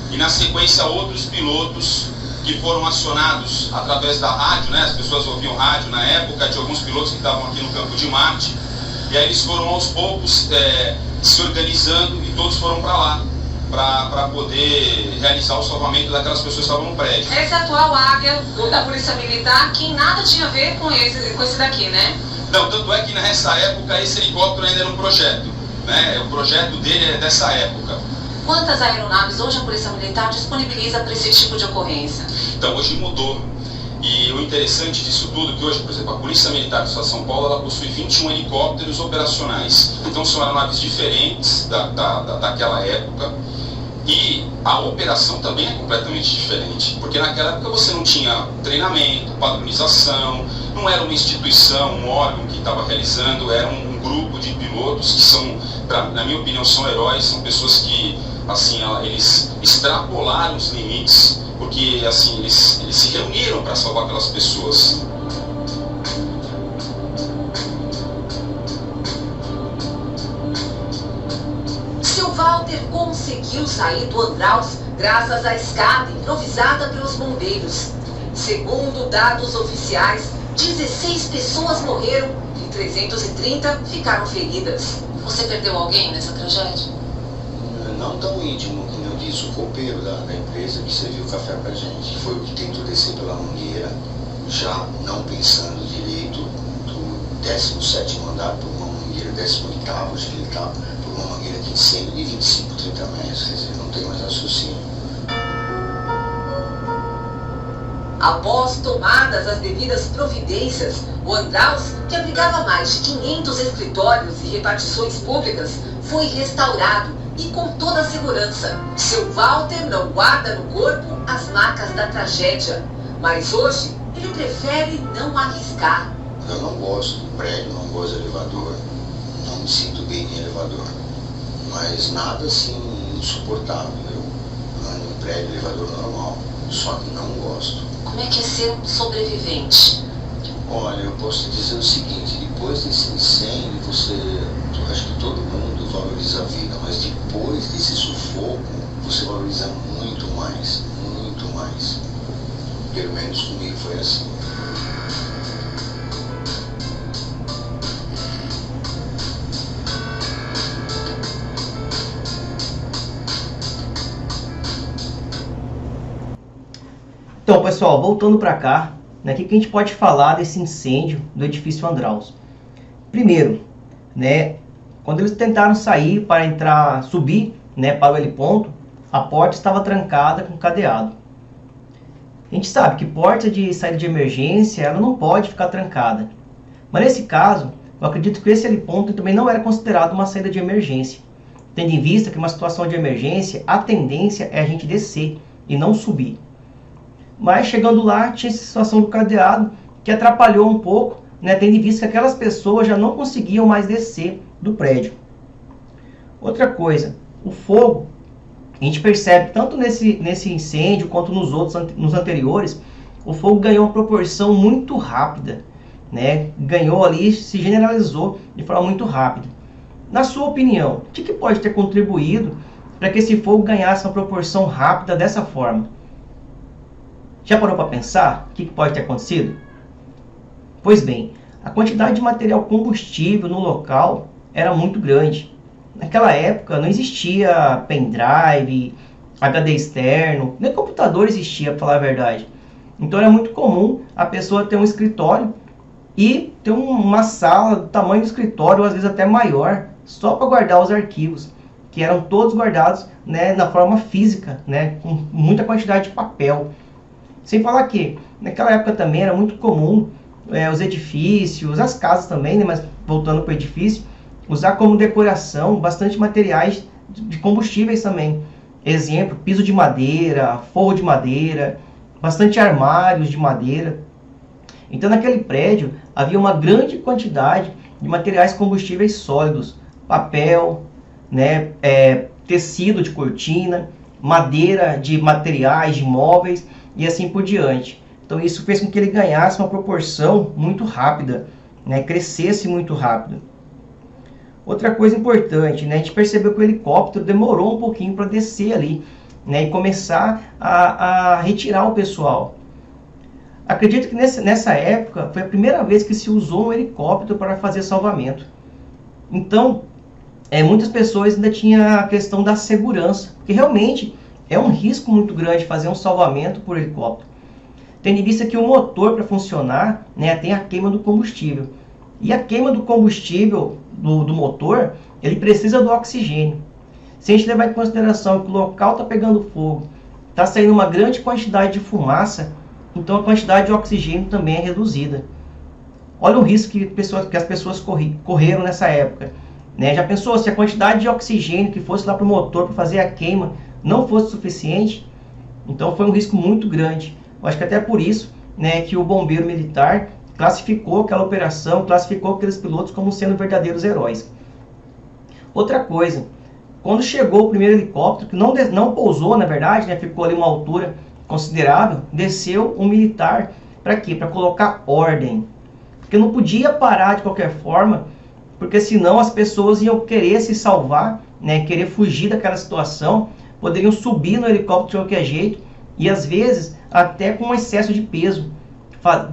E na sequência, outros pilotos que foram acionados através da rádio, né? As pessoas ouviam rádio na época, de alguns pilotos que estavam aqui no campo de Marte, e aí eles foram aos poucos se organizando e todos foram para lá, para poder realizar o salvamento daquelas pessoas que estavam no prédio. Essa atual águia da Polícia Militar, que nada tinha a ver com esse daqui, né? Não, tanto é que nessa época esse helicóptero ainda era um projeto, né? O projeto dele é dessa época. Quantas aeronaves hoje a Polícia Militar disponibiliza para esse tipo de ocorrência? Então, hoje mudou. E o interessante disso tudo é que hoje, por exemplo, a Polícia Militar do Estado de São Paulo, ela possui 21 helicópteros operacionais. Então, são aeronaves diferentes daquela época. E a operação também é completamente diferente, porque naquela época você não tinha treinamento, padronização, não era uma instituição, um órgão que estava realizando, era um grupo de pilotos que são, na minha opinião, são heróis, são pessoas que, assim, eles extrapolaram os limites, porque, assim, eles se reuniram para salvar aquelas pessoas. Walter conseguiu sair do Andraus graças à escada improvisada pelos bombeiros. Segundo dados oficiais, 16 pessoas morreram e 330 ficaram feridas. Você perdeu alguém nessa tragédia? Não tão íntimo, como eu disse, o copeiro da empresa que serviu o café pra gente. Foi o que tentou descer pela mangueira, já não pensando direito, do 17º andar por uma mangueira, 18º, acho que ele estava, por uma mangueira de incêndio de 25, 30 metros, quer dizer, não tem mais raciocínio. Após tomadas as devidas providências, o Andraus, que abrigava mais de 500 escritórios e repartições públicas, foi restaurado e com toda a segurança. Seu Walter não guarda no corpo as marcas da tragédia, mas hoje ele prefere não arriscar. Eu não gosto do prédio, não gosto do elevador, não me sinto bem em elevador, mas nada assim insuportável. Eu ando em prédio, elevador normal, só que não gosto. Como é que é ser um sobrevivente? Olha, eu posso te dizer o seguinte, depois desse incêndio, eu acho que todo mundo valoriza a vida, mas depois desse sufoco, você valoriza muito mais, muito mais. Pelo menos comigo foi assim. Então, pessoal, voltando para cá, né, o que a gente pode falar desse incêndio do edifício Andraus? Primeiro, né, Quando eles tentaram sair para subir, né, para o heliponto, a porta estava trancada com cadeado. A gente sabe que porta de saída de emergência, ela não pode ficar trancada. Mas nesse caso, eu acredito que esse heliponto também não era considerado uma saída de emergência. Tendo em vista que uma situação de emergência, a tendência é a gente descer e não subir. Mas chegando lá, tinha essa situação do cadeado que atrapalhou um pouco, né, tendo em vista que aquelas pessoas já não conseguiam mais descer do prédio. Outra coisa, o fogo, a gente percebe tanto nesse incêndio quanto nos anteriores, o fogo ganhou uma proporção muito rápida, né? Ganhou ali, se generalizou de forma muito rápida. Na sua opinião, o que pode ter contribuído para que esse fogo ganhasse uma proporção rápida dessa forma? Já parou para pensar o que pode ter acontecido? Pois bem, a quantidade de material combustível no local era muito grande. Naquela época não existia pendrive, HD externo, nem computador existia, para falar a verdade. Então era muito comum a pessoa ter um escritório e ter uma sala do tamanho do escritório, ou às vezes até maior, só para guardar os arquivos, que eram todos guardados, né, na forma física, né, com muita quantidade de papel. Sem falar que naquela época também era muito comum os edifícios, as casas também, né, mas voltando para o edifício, usar como decoração bastante materiais de combustíveis também. Exemplo, piso de madeira, forro de madeira, bastante armários de madeira. Então naquele prédio havia uma grande quantidade de materiais combustíveis sólidos, papel, né, tecido de cortina, madeira de materiais, de móveis e assim por diante. Então isso fez com que ele ganhasse uma proporção muito rápida, né, crescesse muito rápido. Outra coisa importante, né, a gente percebeu que o helicóptero demorou um pouquinho para descer ali, né, e começar a retirar o pessoal. Acredito que nessa época foi a primeira vez que se usou um helicóptero para fazer salvamento. Então, muitas pessoas ainda tinham a questão da segurança, porque realmente é um risco muito grande fazer um salvamento por helicóptero. Tendo em vista que o motor, para funcionar, né, tem a queima do combustível. E a queima do combustível do motor, ele precisa do oxigênio. Se a gente levar em consideração que o local está pegando fogo, está saindo uma grande quantidade de fumaça, então a quantidade de oxigênio também é reduzida. Olha o risco que as pessoas correram nessa época, né? Já pensou se a quantidade de oxigênio que fosse lá para o motor para fazer a queima não fosse suficiente? Então foi um risco muito grande. Eu acho que até por isso, né, que o bombeiro militar classificou aquela operação, classificou aqueles pilotos como sendo verdadeiros heróis. Outra coisa, quando chegou o primeiro helicóptero, que não pousou na verdade, né, ficou ali uma altura considerável, desceu um militar. Para quê? Para colocar ordem. Porque não podia parar de qualquer forma, porque senão as pessoas iam querer se salvar, né, querer fugir daquela situação, poderiam subir no helicóptero de qualquer jeito, e às vezes até com excesso de peso,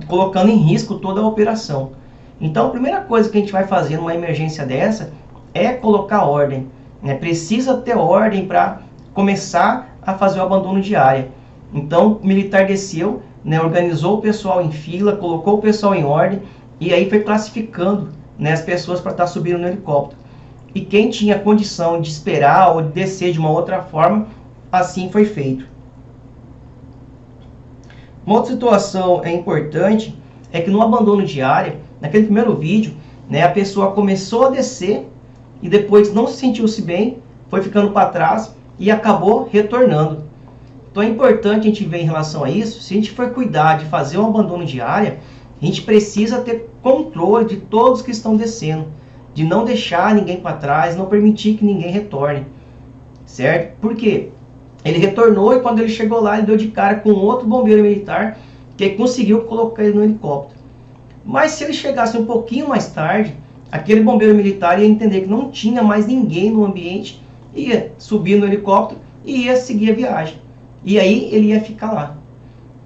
colocando em risco toda a operação. Então a primeira coisa que a gente vai fazer numa emergência dessa é colocar ordem, né? Precisa ter ordem para começar a fazer o abandono de área. Então o militar desceu, né, organizou o pessoal em fila, colocou o pessoal em ordem e aí foi classificando, né, as pessoas para estar subindo no helicóptero. E quem tinha condição de esperar ou de descer de uma outra forma, assim foi feito. Uma outra situação importante é que no abandono de área, naquele primeiro vídeo, né, a pessoa começou a descer e depois não se sentiu-se bem, foi ficando para trás e acabou retornando. Então é importante a gente ver em relação a isso, se a gente for cuidar de fazer um abandono de área, a gente precisa ter controle de todos que estão descendo, de não deixar ninguém para trás, não permitir que ninguém retorne, certo? Por quê? Ele retornou e quando ele chegou lá, ele deu de cara com outro bombeiro militar que conseguiu colocar ele no helicóptero. Mas se ele chegasse um pouquinho mais tarde, aquele bombeiro militar ia entender que não tinha mais ninguém no ambiente, ia subir no helicóptero e ia seguir a viagem. E aí ele ia ficar lá.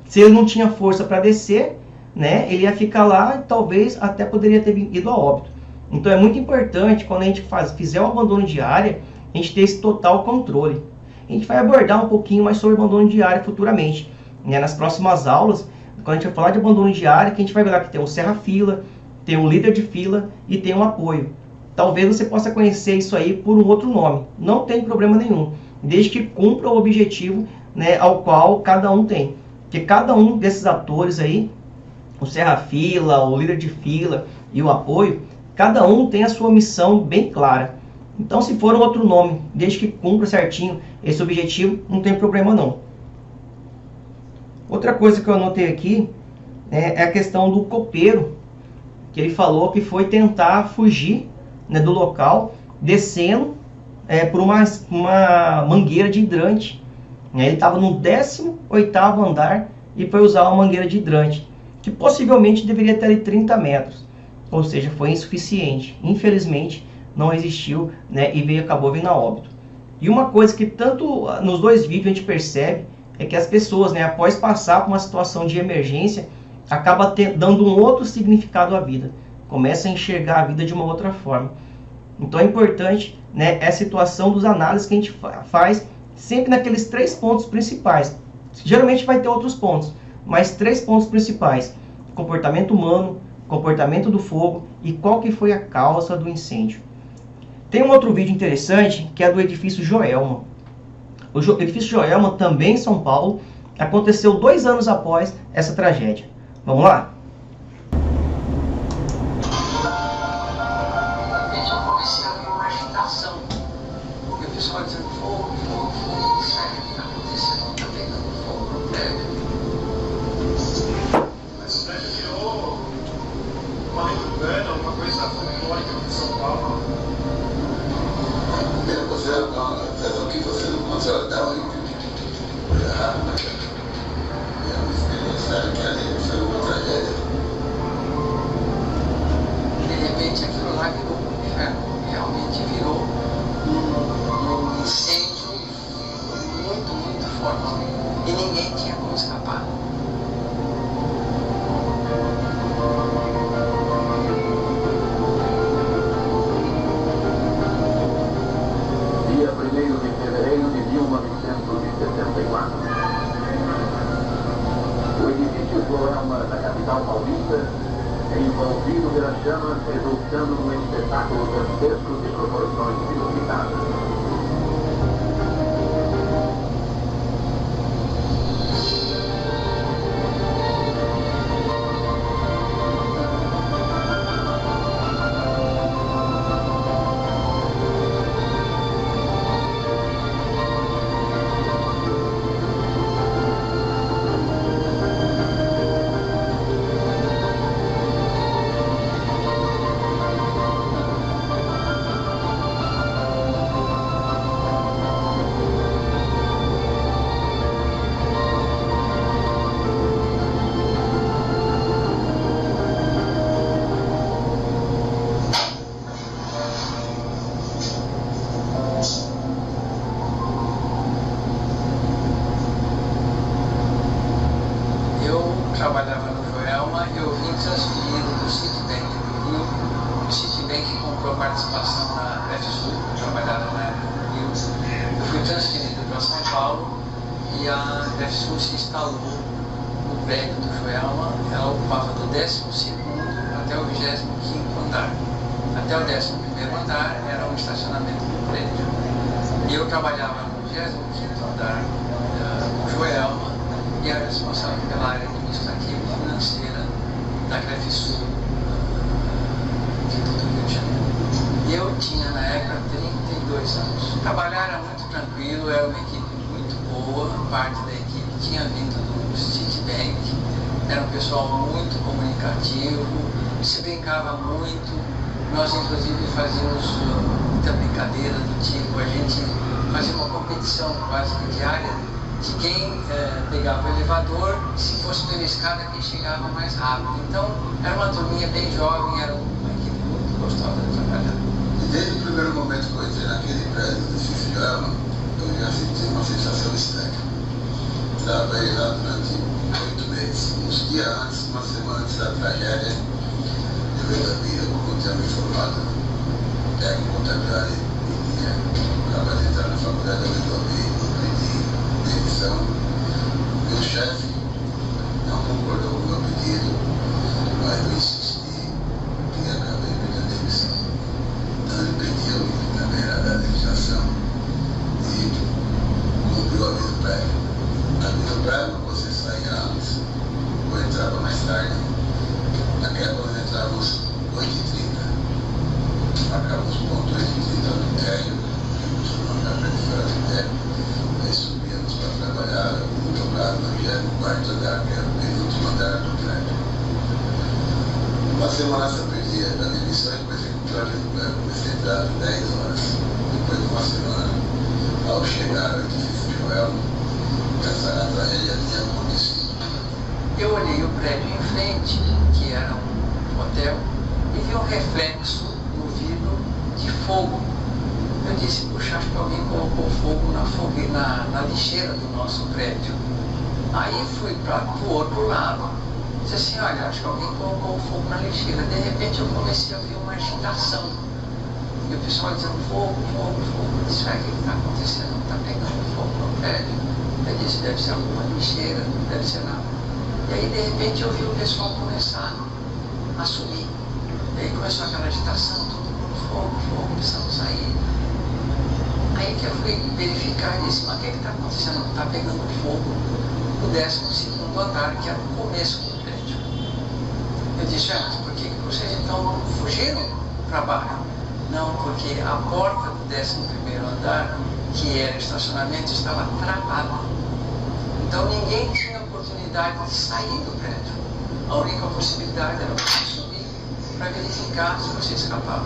Se ele não tinha força para descer, né, ele ia ficar lá e talvez até poderia ter ido a óbito. Então é muito importante quando a gente fizer o abandono de área, a gente ter esse total controle. A gente vai abordar um pouquinho mais sobre abandono de área futuramente, né? Nas próximas aulas, quando a gente vai falar de abandono de área, que a gente vai ver lá que tem um serra-fila, tem um líder de fila e tem um apoio. talvez você possa conhecer isso aí por um outro nome. Não tem problema nenhum, desde que cumpra o objetivo, né, ao qual cada um tem. Porque cada um desses atores aí, o serra-fila, o líder de fila e o apoio, cada um tem a sua missão bem clara. Então, se for um outro nome, desde que cumpra certinho esse objetivo, não tem problema não. Outra coisa que eu anotei aqui é a questão do copeiro, que ele falou que foi tentar fugir, né, do local, descendo por uma mangueira de hidrante. Ele estava no 18º andar e foi usar uma mangueira de hidrante, que possivelmente deveria ter ali 30 metros. Ou seja, foi insuficiente. Infelizmente, não resistiu, né, e acabou vindo a óbito. E uma coisa que tanto nos dois vídeos a gente percebe é que as pessoas, né, após passar por uma situação de emergência, acaba dando um outro significado à vida. Começa a enxergar a vida de uma outra forma. Então é importante, né, a situação dos análises que a gente faz sempre naqueles 3 pontos principais. Geralmente vai ter outros pontos, mas 3 pontos principais: comportamento humano, comportamento do fogo e qual que foi a causa do incêndio. Tem um outro vídeo interessante, que é do edifício Joelma. O edifício Joelma, também em São Paulo, aconteceu 2 anos após essa tragédia. Vamos lá? Gente, eu comecei a ver uma agitação. E o pessoal dizendo fogo, fogo, fogo. Isso aí que está acontecendo, está pegando fogo no prédio. Mas o prédio virou uma lenda urbana, uma coisa folclórica de São Paulo. Você fez o que você não consegue dar errado, mas é uma experiência que ali foi uma tragédia. De repente aquilo lá virou um inferno, realmente virou um incêndio muito, muito forte. E ninguém tinha como escapar. Dia 1º de fevereiro de 1974. O edifício Joelma da capital paulista é envolvido pelas chamas, resultando num espetáculo grotesco de proporções inusitadas. Trabalhava no Joelma, eu vim transferido do Citibank do Rio. O Citibank comprou participação na FSU, eu trabalhava na época no Rio. Eu fui transferido para São Paulo e a FSU se instalou no prédio do Joelma. Ela ocupava do 12º até o 25º andar. Até o 11º andar era um estacionamento do prédio. E eu trabalhava no 25º andar no Joelma e era responsável pela área administrativa e financeira da CREFSUL de todo o Rio de Janeiro. E eu tinha na época 32 anos. Trabalhar era muito tranquilo, era uma equipe muito boa, parte da equipe tinha vindo do Citibank, era um pessoal muito comunicativo, se brincava muito, nós inclusive fazíamos muita brincadeira do tipo, a gente fazia uma competição quase que diária de quem pegava o elevador, se fosse pela escada, quem chegava mais rápido. Então, era uma turminha bem jovem, era uma equipe muito gostosa de trabalhar. Desde o primeiro momento que eu entrei naquele prédio do edifício Joelma, eu já senti uma sensação estranha. Trabalhei lá durante 8 meses. Uns dias antes, uma semana antes da tragédia, eu resolvi, como tinha me formado técnico em contabilidade e tinha acabado de entrar na faculdade, eu resolvi demissão. Meu chefe não concordou com o meu pedido, mas eu insisti que marcava os pontões de visita no térreo, que costumam andar para fora do térreo, aí subíamos para trabalhar no dobrado no 24º andar, que era o penúltimo andar do prédio. Uma semana da demissão e comecei com o trabalho do banco, comecei a dar 10 horas. Depois de uma semana, ao chegar ao edifício de Joel, essa tragédia tinha acontecido. Eu olhei o prédio em frente, que era um hotel, e vi um reflexo no vidro de fogo. Eu disse, puxa, acho que alguém colocou fogo na lixeira do nosso prédio. Aí fui para o outro lado, disse assim, olha, acho que alguém colocou fogo na lixeira. De repente eu comecei a ver uma agitação. E o pessoal dizendo, fogo, fogo, fogo. Eu disse, o que está acontecendo? Está pegando fogo no prédio. Eu disse, deve ser alguma lixeira, não deve ser nada. E aí, de repente, eu vi o pessoal começar a subir. E aí começou aquela agitação, todo mundo, fogo, fogo, precisamos sair. Aí que eu fui verificar e disse, mas o que está acontecendo? Está pegando fogo no 12º andar, que era o começo do prédio. Eu disse, mas por que vocês então não fugiram para baixo? Não, porque a porta do 11º andar, que era estacionamento, estava travada. Então ninguém tinha oportunidade de sair do prédio. A única possibilidade era você subir para verificar se você escapava.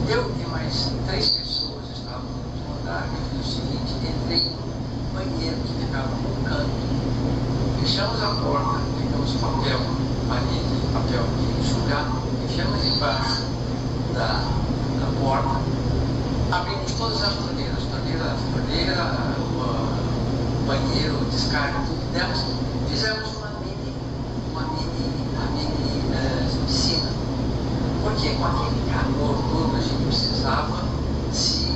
Eu e mais 3 pessoas estavam no andar e o seguinte, entrei no banheiro que ficava no canto. Fechamos a porta, pegamos papel, parede, papel de enxugar, fechamos embaixo da porta, abrimos todas as torneiras, o banheiro, o descarga, tudo, fizemos uma mini piscina. Porque com aquele calor todo a gente precisava se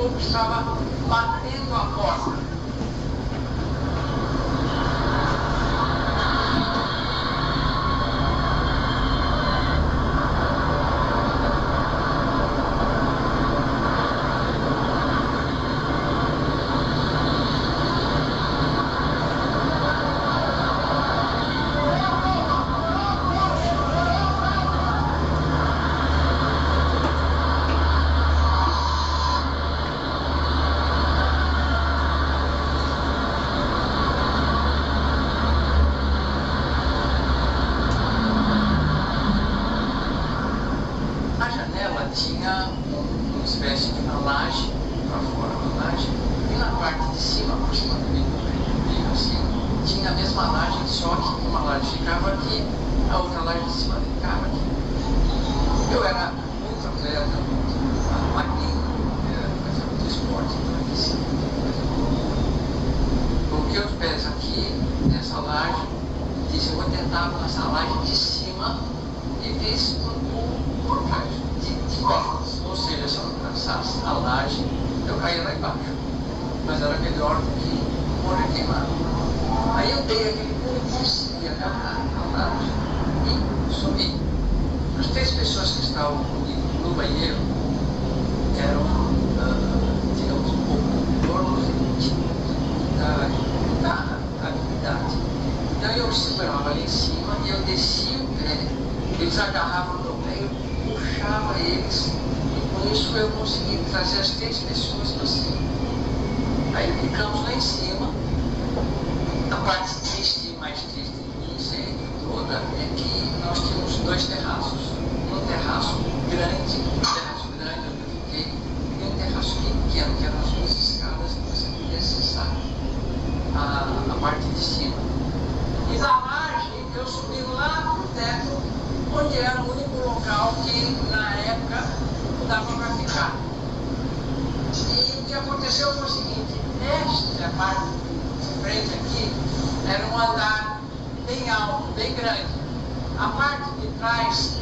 fogo estava batendo a porta. Tinha uma espécie de uma laje para fora da laje, e na parte de cima, por cima do meio assim, tinha a mesma laje, só que uma laje ficava aqui, a outra laje de cima ficava aqui. Eu era muito atleta, muito magrinho, fazia muito esporte, então aqui sim. Coloquei os pés aqui, nessa laje, disse, eu vou tentar nessa laje de cima e fiz por trás. Ou seja, se eu alcançasse a laje, eu caía lá embaixo. Mas era melhor do que morrer queimado. Aí eu dei aquele pulo e consegui agarrar a laje e subi. As 3 pessoas que estavam comigo no banheiro eram, digamos, um pouco gordos e tinham muita habilidade. Então eu segurava ali em cima e eu descia o pé, eles agarravam no meio, puxava eles, e com isso eu consegui trazer as 3 pessoas para cima. Aí ficamos lá em cima. A parte triste e mais triste do incêndio toda é que nós tínhamos 2 terraços. Um terraço grande, onde eu fiquei, e um terraço pequeno, que eram as 2 escadas que você podia acessar a parte de cima. E da margem eu subi lá no teto, onde era o único local que na época dava para ficar. E o que aconteceu foi o seguinte, esta parte de frente aqui era um andar bem alto, bem grande. A parte de trás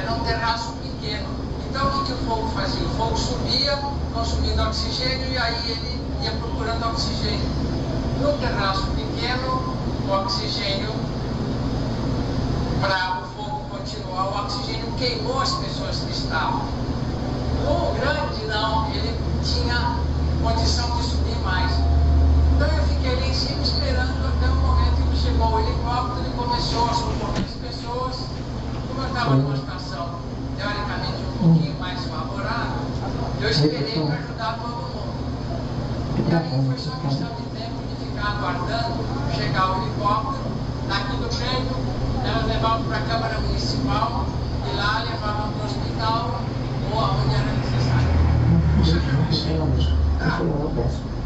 era um terraço pequeno. Então o que o fogo fazia? O fogo subia, consumindo oxigênio, e aí ele ia procurando oxigênio. No terraço pequeno, o oxigênio, para o fogo continuar, o oxigênio queimou as pessoas que estavam. O grande não, ele tinha condição de subir mais. Então eu fiquei ali em cima esperando até o momento em que chegou o helicóptero e começou a socorrer as pessoas. Como eu estava numa situação teoricamente um pouquinho mais favorável, eu esperei para ajudar todo mundo. E aí foi só questão de tempo de ficar aguardando chegar o helicóptero daqui do prédio. Elas levavam para a Câmara Municipal e lá levavam para o hospital ou aonde era necessário.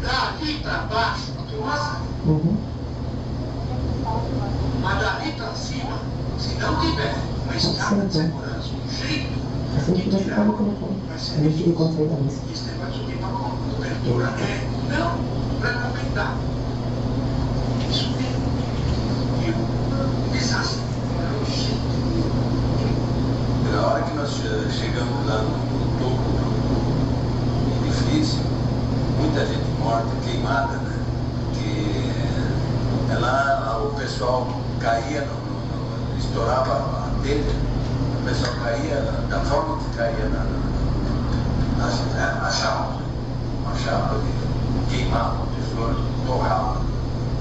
Dali para baixo, nossa. Mas dali para cima, se não tiver uma escada de segurança, um jeito de tirar, vai ser difícil. Isso vai subir para uma cobertura, não para completar. Isso é um desastre. Na hora que nós chegamos lá no topo do edifício, muita gente morta, queimada, né? Que lá o pessoal caía, estourava a telha, o pessoal caía da forma que caía na chapa, uma chapa que queimava a pessoa, torrava.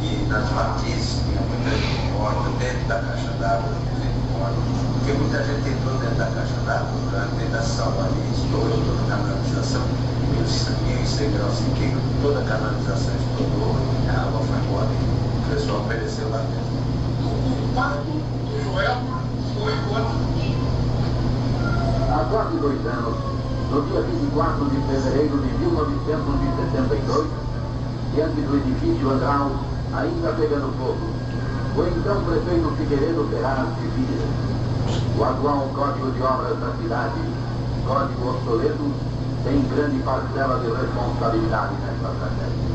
E nas marquises tinha muita gente morta dentro da caixa d'água, porque muita gente entrou dentro da caixa d'água, dentro da sala ali, estourou toda a canalização, 1.100 graus sequeiros, toda a canalização estourou, a água foi embora e o pessoal pereceu lá dentro. O parto do Joel foi quando? Há quase 2 anos, no dia 24 de fevereiro de 1962, diante do edifício Andral, ainda pegando fogo, o então prefeito Figueiredo Ferraz dizia: o atual Código de Obras da cidade, código obsoleto, tem grande parcela de responsabilidade nesta tragédia.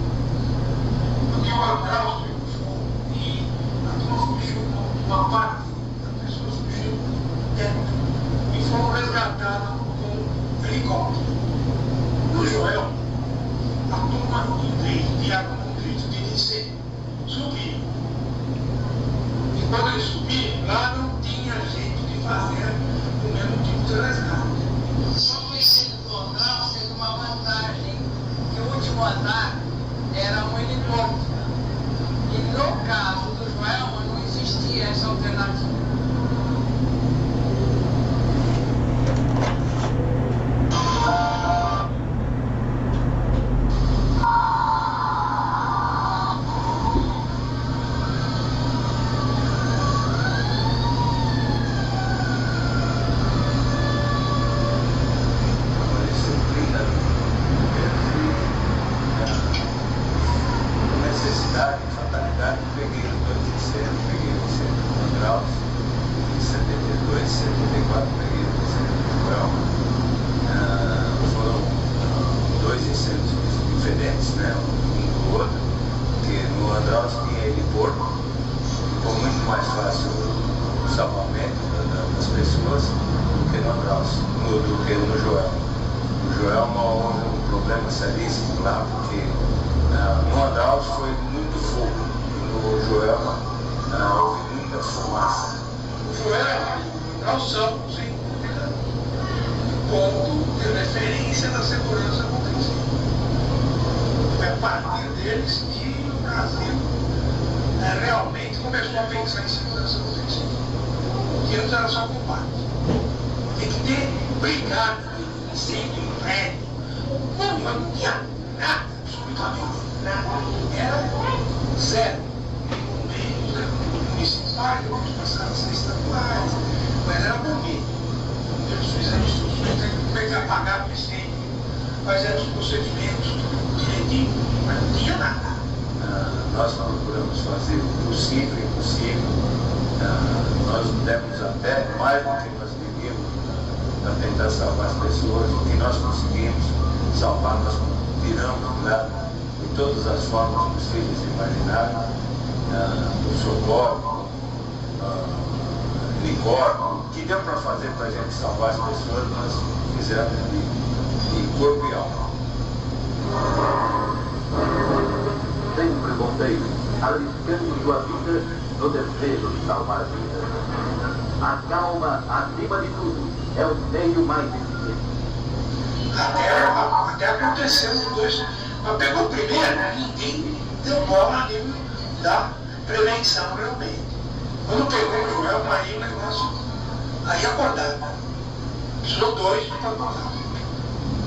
Porque o Andral pegou fogo e a turma fugiu, uma parte das pessoas fugiu dentro e foram resgatadas com helicóptero. No Joel, houve um problema seríssimo lá, porque no Andraus foi muito fogo, no Joelma houve muita fumaça. O Joelma, nós somos em ponto de referência da segurança no Brasil. Foi a partir deles que o Brasil realmente começou a pensar em segurança no Brasil. Que antes era só combate. Tem que ter brigada, incêndio no prédio. Não tinha nada, absolutamente nada. Era zero. Municipais, outros passaram a ser estaduais, mas era bombeiro. Eles fizeram instruções de como é que apagar o incêndio, fazer os procedimentos direitinho, mas não tinha nada. Nós procuramos fazer o possível e impossível. Nós demos até mais do que nós devíamos para tentar salvar as pessoas. O que nós conseguimos salvar, nós tiramos lá de todas as formas possíveis e imagináveis. O socorro, helicóptero, o que deu para fazer para a gente salvar as pessoas, nós fizemos de corpo e alma. Sempre bombeiro, arriscando sua vida no desejo de salvar vidas. A calma, acima de tudo, é o meio mais eficiente. Até aconteceu os dois, mas pegou primeiro, ninguém deu bola a nível da prevenção realmente. Quando pegou o Joel, aí o negócio, aí acordaram. Precisou dois para acordar.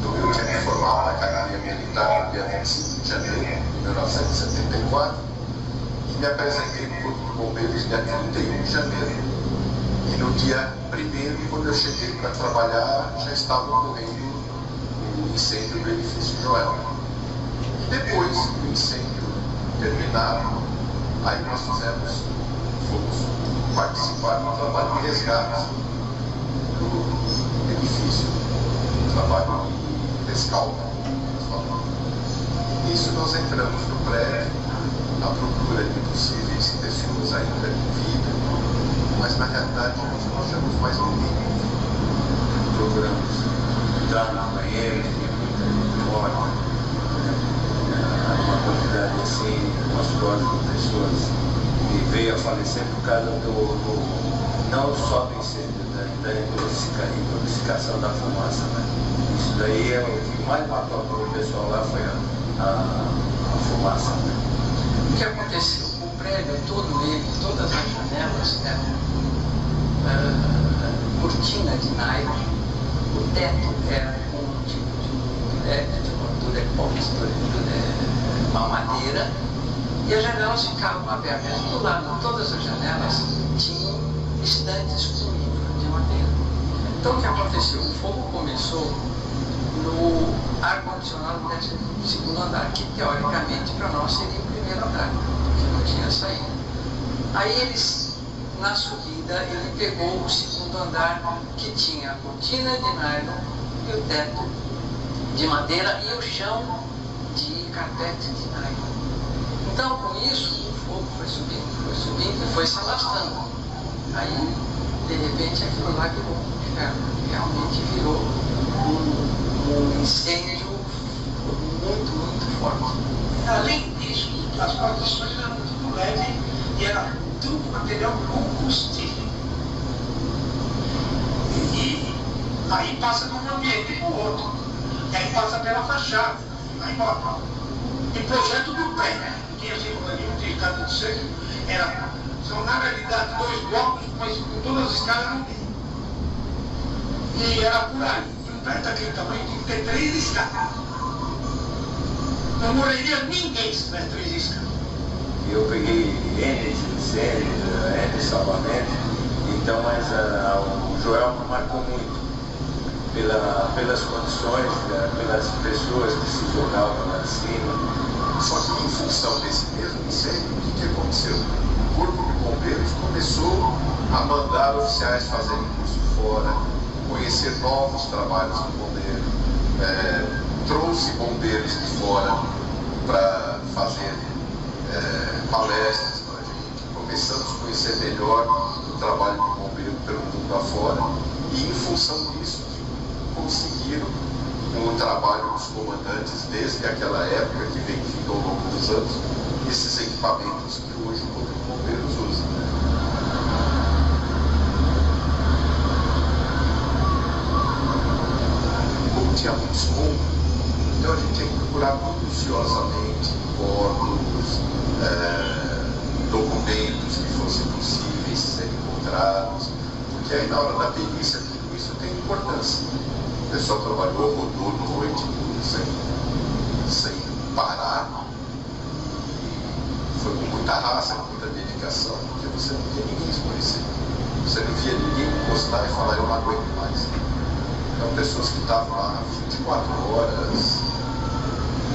Eu tinha me formado na Academia Militar no dia 25 de janeiro de 1974 e me apresentei no Corpo de Bombeiros dia 31 de janeiro. E no dia 1º, quando eu cheguei para trabalhar, já estava ocorrendo o incêndio do edifício Joel. E depois do incêndio terminado, aí nós fomos participar do trabalho de resgate do edifício, trabalho de rescaldo. Nisso nós entramos no prédio à procura de possíveis pessoas ainda em vida, mas na realidade nós não achamos mais ninguém. Procuramos entrar na banheira, tinha muita gente fora, uma quantidade assim, monstruosa de pessoas que veio a falecer por causa não só do incêndio, da intoxicação da fumaça. Né? Isso daí é o que mais matou o pessoal lá, foi a fumaça. Né? O que aconteceu? O prédio todo ele, todas as janelas eram cortina de nylon, o teto era com um tipo de epóxi, uma madeira, e as janelas ficavam abertas. Do lado de todas as janelas tinham estantes com livro de madeira. Então o que aconteceu? O fogo começou no ar-condicionado do segundo andar, que teoricamente para nós seria o primeiro andar, porque não tinha saída. Aí eles, na subida, ele pegou o segundo andar, que tinha a cortina de nylon e o teto de madeira e o chão de carpete de nylon. Então, com isso, o fogo foi subindo e foi se alastrando. Aí, de repente, aquilo lá virou um inferno. Realmente virou um incêndio muito, muito forte. Além disso, as partições eram tudo leve e era tudo material combustível. E aí passa de um ambiente para o outro. E aí passa pela fachada. Aí embora. E projeto do pé. Tinha segundo ali, não tinha escada de centro. São na realidade 2 blocos, mas com todas as escadas no meio. E era por aí. Um prédio daquele tamanho tinha que ter 3 escadas. Não morreria ninguém se tivesse 3 escadas. Eu peguei N incêndios, N salvamentos, então, mas o Joel me marcou muito pelas condições, pelas pessoas que se jogavam lá de cima. Só que em função desse mesmo incêndio, o que aconteceu? O Corpo de Bombeiros começou a mandar oficiais fazerem curso fora, conhecer novos trabalhos do bombeiro, trouxe bombeiros de fora para fazer palestras para a gente. Começamos a conhecer melhor o trabalho do bombeiro pelo mundo afora e, em função disso, conseguiram com o trabalho dos comandantes desde aquela época, que vem vindo ao longo dos anos, esses equipamentos que hoje o Corpo de Bombeiros usa. Como tinha muito escombro, então a gente tinha que procurar minuciosamente corpos, documentos que fossem possíveis serem encontrados, porque aí na hora da perícia tudo isso tem importância. O pessoal trabalhou, rodou noite, sem parar. Foi com muita raça, com muita dedicação, porque você não via ninguém esmorecer. Você não via ninguém encostar e falar, eu não aguento mais. Então, pessoas que estavam lá 24 horas,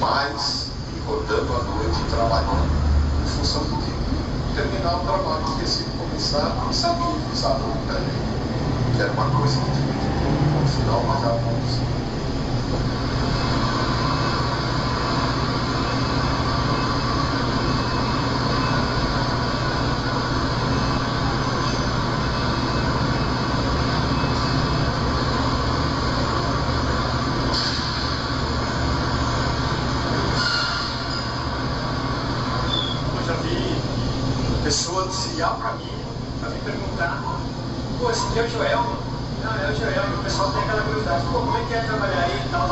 mais, rodando à noite e trabalhando, em função do que terminar o trabalho que tinha sido começado e sabia que estava que era uma coisa que tinha que ter um ponto final, mas já não. Ligar pra mim, pra me perguntar, pô, esse aqui é o Joel? Não, é o Joel, e o pessoal tem aquela curiosidade, pô, como é que é trabalhar aí e tal.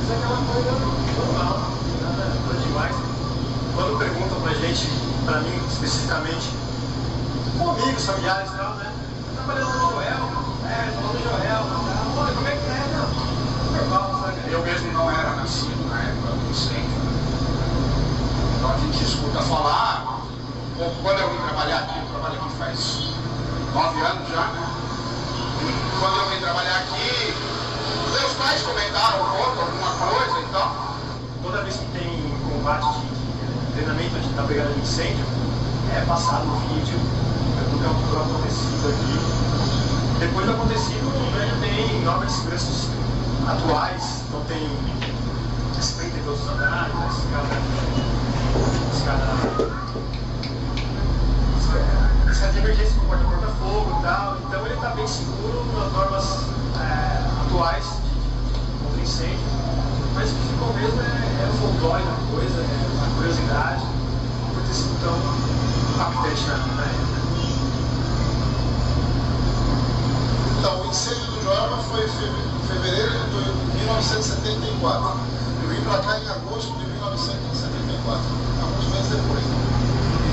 Isso é aquela coisa normal, nada demais. Quando perguntam pra gente, pra mim especificamente, com amigos, familiares e tal, né? Tá trabalhando no Joel? Falando do Joel, pô, como é que é? Não, normal, sabe? Eu mesmo não era nascido na época do incêndio, então a gente escuta falar. Quando eu vim trabalhar aqui, eu trabalho aqui faz 9 anos já, né? E quando eu vim trabalhar aqui, meus pais comentaram alguma coisa e tal. Toda vez que tem combate de treinamento da brigada de incêndio, é passado o vídeo do que acontecido aqui. Depois do acontecido, o prédio tem normas de segurança atuais, então tem respeito em todos os andares, escada de emergência com porta-fogo e tal, então ele está bem seguro nas normas atuais de contra incêndio, mas o que ficou mesmo é o folclore da coisa, é a curiosidade, por ter sido tão impactante na época. Então, o incêndio do Joelma foi em fevereiro de 1974. Eu vim para cá em agosto de 1974, alguns meses depois.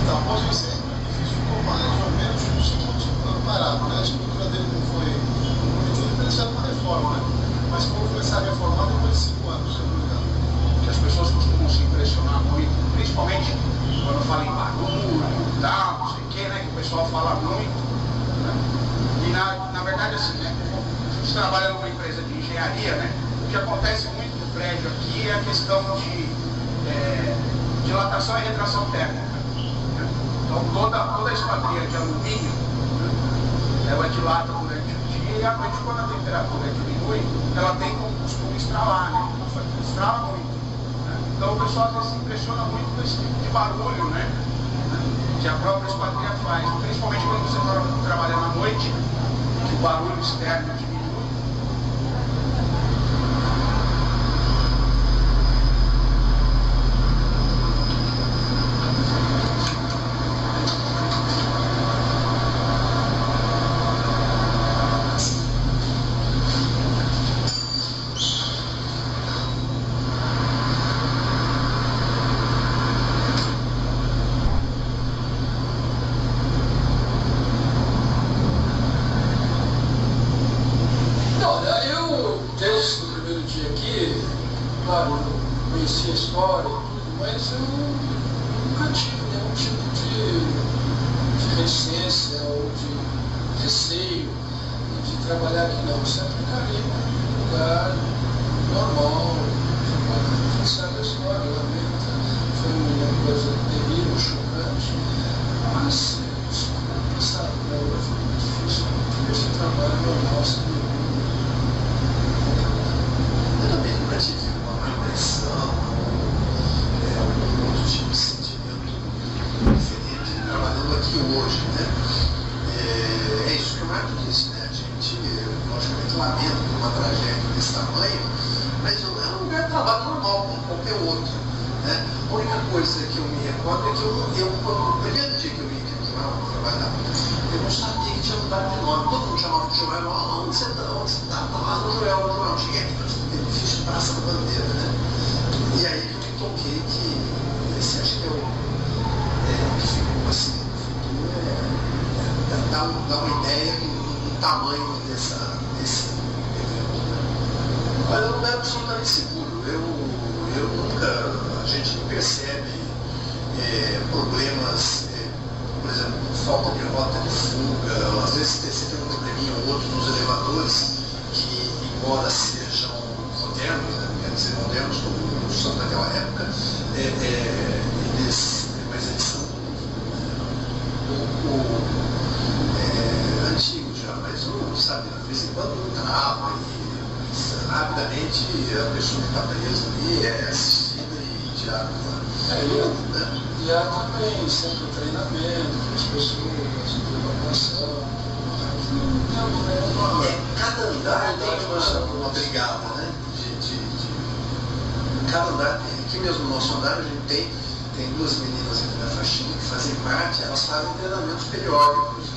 Então, após o incêndio, ficou mais ou menos uns 5 anos parado, né? A estrutura dele não foi prometida, precisava de uma reforma, né? Mas como começar a reformar depois de 5 anos, se eu não me engano. Que as pessoas costumam se impressionar muito, principalmente quando falam em barulho e tal, não sei o que, né? Que o pessoal fala muito, né? E na verdade, assim, né? A gente trabalha numa empresa de engenharia, né? O que acontece muito no prédio aqui é a questão de dilatação e retração térmica. Então toda a esquadria de alumínio, né, ela dilata durante o dia e à noite, quando a temperatura diminui, ela tem como costume estralar, né? Estrala muito. Né? Então o pessoal até se impressiona muito com esse tipo de barulho, né? Que a própria esquadria faz, principalmente quando você trabalha na noite, que o barulho externo diminui. Claro, eu conheci a história e tudo, mas eu nunca tive nenhum tipo de resistência ou de receio de trabalhar aqui, não. Eu sempre ficaria num lugar normal, você sabe a história, lamento, foi uma coisa terrível, chocante, mas isso é passado, né? Foi muito difícil ter esse trabalho normal, assim. Eu também nunca tive uma impressão, outro tipo de sentimento diferente trabalhando aqui hoje, né? É isso que o Marco disse, né? A gente, logicamente, lamenta uma tragédia desse tamanho, trabalho normal, como qualquer outro. Né? A única coisa que eu me recordo é que no primeiro dia que eu vim aqui no jornal trabalhar, eu não sabia que tinha mudado de nome. Todo mundo chamava de Joel. Onde você está? Onde você está? Está lá no Joel. Cheguei aqui no edifício Praça da Bandeira. Né? E aí que eu me toquei que esse acho que é o que ficou assim, no futuro, dá uma ideia do tamanho desse evento. Né? Olha, eu não é absolutamente seguro. Eu nunca, a gente percebe problemas, por exemplo, falta de rota de fuga, às vezes você tem um probleminha ou outro nos elevadores que, embora sejam modernos, né, quer dizer, modernos como são daquela época, mas eles são um pouco antigos já, mas não sabe, de vez em quando trava e rapidamente a pessoa que está presa ali é assistida e tirada. E há também sempre treinamento para as pessoas, de evacuação. Cada andar tem uma brigada, né? Cada andar tem. Aqui mesmo no nosso andar a gente tem duas meninas aqui da faxina que fazem parte, elas fazem treinamentos periódicos